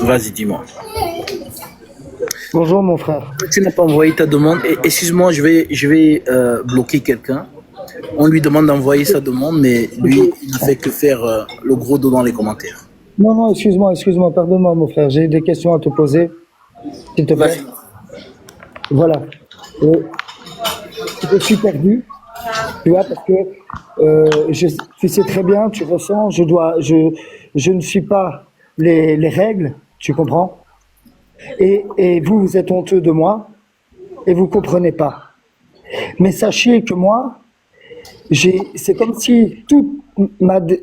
vas-y, dis-moi. Bonjour mon frère. Tu n'as pas envoyé ta demande. Excuse-moi, je vais bloquer quelqu'un. On lui demande d'envoyer sa demande, mais lui, il ne fait que faire le gros dos dans les commentaires. Non, non, excuse-moi, pardonne-moi mon frère. J'ai des questions à te poser, s'il te plaît. Vas-y. Voilà. Je suis perdu, tu vois, parce que tu sais très bien, tu ressens, je ne suis pas les règles, tu comprends? Et vous, vous êtes honteux de moi et vous comprenez pas. Mais sachez que moi, c'est comme si tous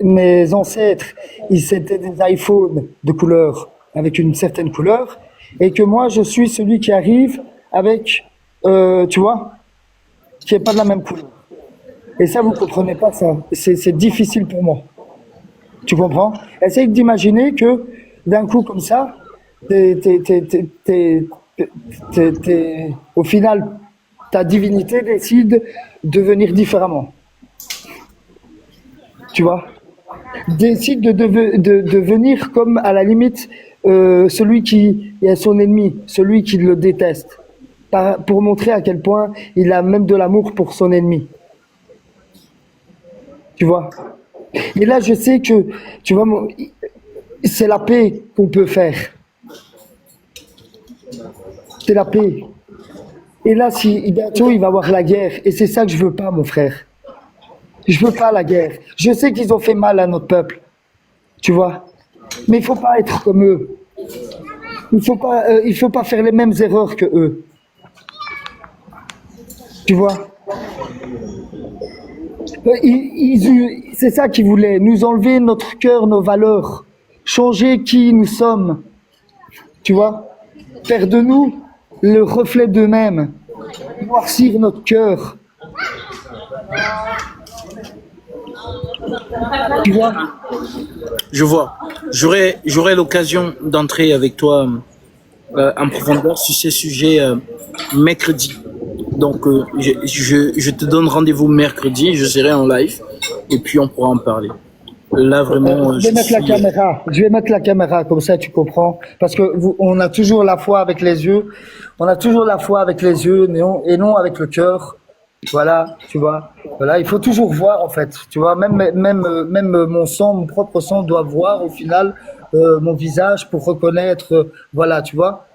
mes ancêtres, ils étaient des iPhones de couleur, avec une certaine couleur, et que moi, je suis celui qui arrive avec, tu vois, qui n'est pas de la même couleur. Et ça, vous comprenez pas ça. C'est difficile pour moi. Tu comprends? Essaye d'imaginer que d'un coup comme ça, au final, ta divinité décide de venir différemment. Tu vois? Décide de venir comme à la limite celui qui est son ennemi, celui qui le déteste, pour montrer à quel point il a même de l'amour pour son ennemi. Tu vois? Et là, je sais que, tu vois, c'est la paix qu'on peut faire. C'est la paix. Et là, bientôt, il va y avoir la guerre. Et c'est ça que je veux pas, mon frère. Je veux pas la guerre. Je sais qu'ils ont fait mal à notre peuple. Tu vois? Mais il faut pas être comme eux. Il faut pas faire les mêmes erreurs que eux. Tu vois? C'est ça qu'ils voulaient, nous enlever notre cœur, nos valeurs, changer qui nous sommes, tu vois, faire de nous le reflet d'eux-mêmes, noircir notre cœur. Tu vois? Je vois. J'aurai l'occasion d'entrer avec toi en profondeur sur ces sujets mercredi. Donc, je te donne rendez-vous mercredi, je serai en live et puis on pourra en parler. Là, vraiment, je vais mettre la caméra, comme ça tu comprends. Parce que on a toujours la foi avec les yeux, et non avec le cœur. Voilà, tu vois. Voilà, il faut toujours voir en fait. Tu vois, même mon sang, mon propre sang doit voir au final mon visage pour reconnaître. Voilà, tu vois.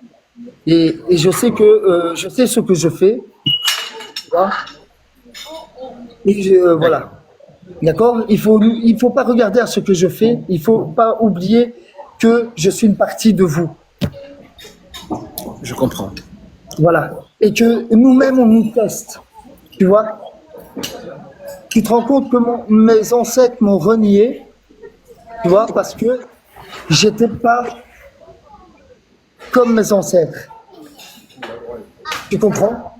Et je sais que je sais ce que je fais. Tu vois. Et voilà. D'accord? Il faut pas regarder à ce que je fais. Il faut pas oublier que je suis une partie de vous. Je comprends. Voilà. Et que nous-mêmes, on nous teste. Tu vois? Tu te rends compte que mes ancêtres m'ont renié. Tu vois? Parce que j'étais pas comme mes ancêtres. Tu comprends?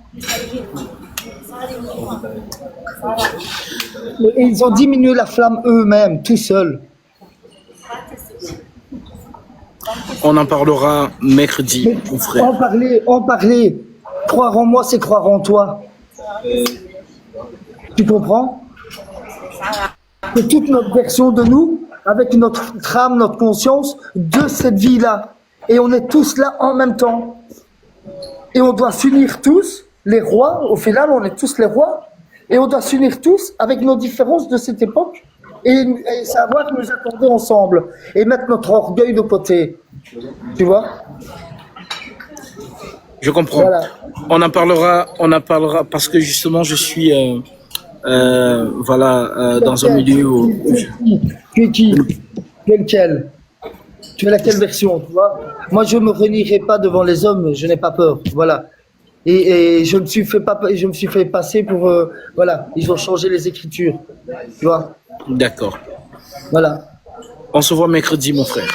Et ils ont diminué la flamme eux-mêmes, tout seuls. On en parlera mercredi, mon frère. En parler. Croire en moi, c'est croire en toi. Tu comprends? C'est toute notre version de nous, avec notre âme, notre conscience, de cette vie-là. Et on est tous là en même temps. Et on doit s'unir tous, les rois, au final, on est tous les rois. Et on doit s'unir tous avec nos différences de cette époque et savoir nous accorder ensemble et mettre notre orgueil de côté. Tu vois? Je comprends. Voilà. On en parlera parce que justement je suis dans un milieu où... Tu es qui? Tu es lequel? Tu es laquelle version, tu vois? Moi je me renierai pas devant les hommes, je n'ai pas peur. Voilà. Et je me suis fait passer pour voilà, ils ont changé les écritures, tu vois. D'accord. Voilà. On se voit mercredi, mon frère.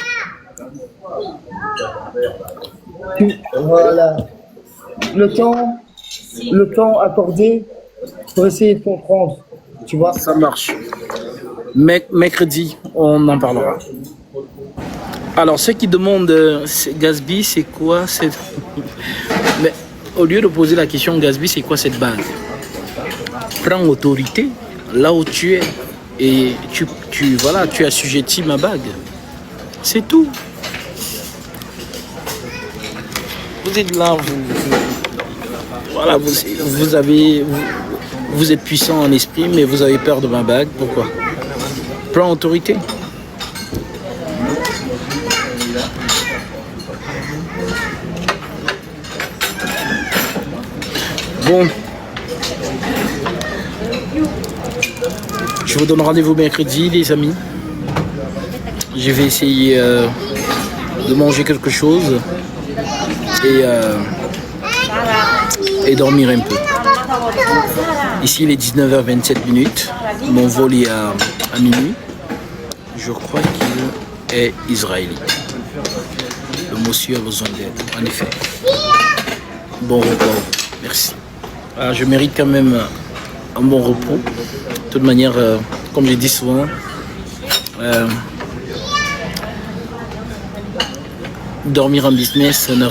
Voilà. Le temps accordé faut essayer de comprendre. Tu vois? Ça marche. Mercredi, on en parlera. Alors, ceux qui demandent Gatsby, c'est quoi cette... Mais au lieu de poser la question Gatsby, c'est quoi cette bague? Prends autorité là où tu es et voilà, tu assujettis ma bague. C'est tout. Vous êtes là, voilà, vous êtes puissant en esprit, mais vous avez peur de ma bague. Pourquoi? Prends autorité. Bon. Je vous donne rendez-vous mercredi, les amis. Je vais essayer de manger quelque chose et dormir un peu. Ici, il est 19h27. Mon vol est à minuit. Je crois qu'il est israélite. Le monsieur a besoin d'aide, en effet. Bon repos. Merci. Je mérite quand même un bon repos. De toute manière, comme je dis souvent, dormir en business ne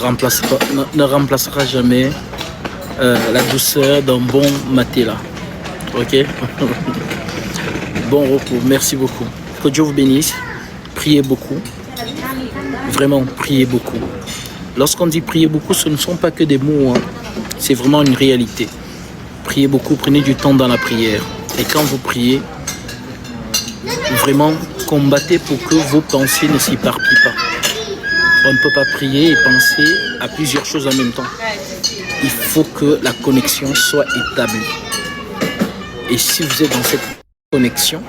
remplacera jamais la douceur d'un bon matelas. Ok? Bon repos. Merci beaucoup. Que Dieu vous bénisse. Priez beaucoup. Vraiment, priez beaucoup. Lorsqu'on dit prier beaucoup, ce ne sont pas que des mots, hein. C'est vraiment une réalité. Priez beaucoup, prenez du temps dans la prière. Et quand vous priez, vraiment combattez pour que vos pensées ne s'éparpillent pas. On ne peut pas prier et penser à plusieurs choses en même temps. Il faut que la connexion soit établie. Et si vous êtes dans cette connexion,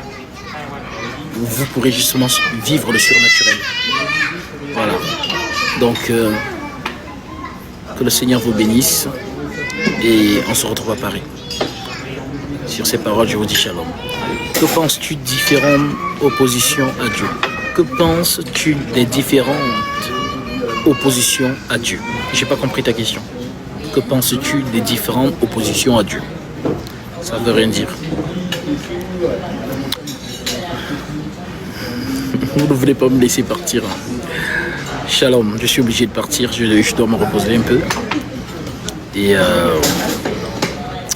vous pourrez justement vivre le surnaturel. Voilà. Donc, que le Seigneur vous bénisse et on se retrouve à Paris. Sur ces paroles, je vous dis shalom. Que penses-tu de différentes oppositions à Dieu? Que penses-tu des différentes oppositions à Dieu? J'ai pas compris ta question. Que penses-tu des différentes oppositions à Dieu? Ça veut rien dire. Vous ne voulez pas me laisser partir. Shalom, je suis obligé de partir, je dois me reposer un peu. Et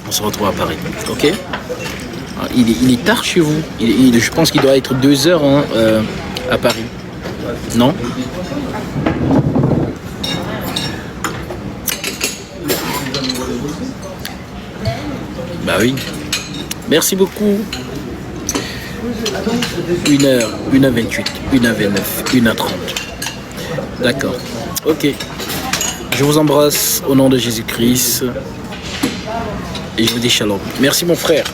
on se retrouve à Paris, ok? Il est tard chez vous. Je pense qu'il doit être 2 heures hein, à Paris. Non? Bah oui. Merci beaucoup. 1h, 1h28, 1h29, 1h30. D'accord. Ok. Je vous embrasse au nom de Jésus-Christ. Et je vous dis shalom. Merci mon frère.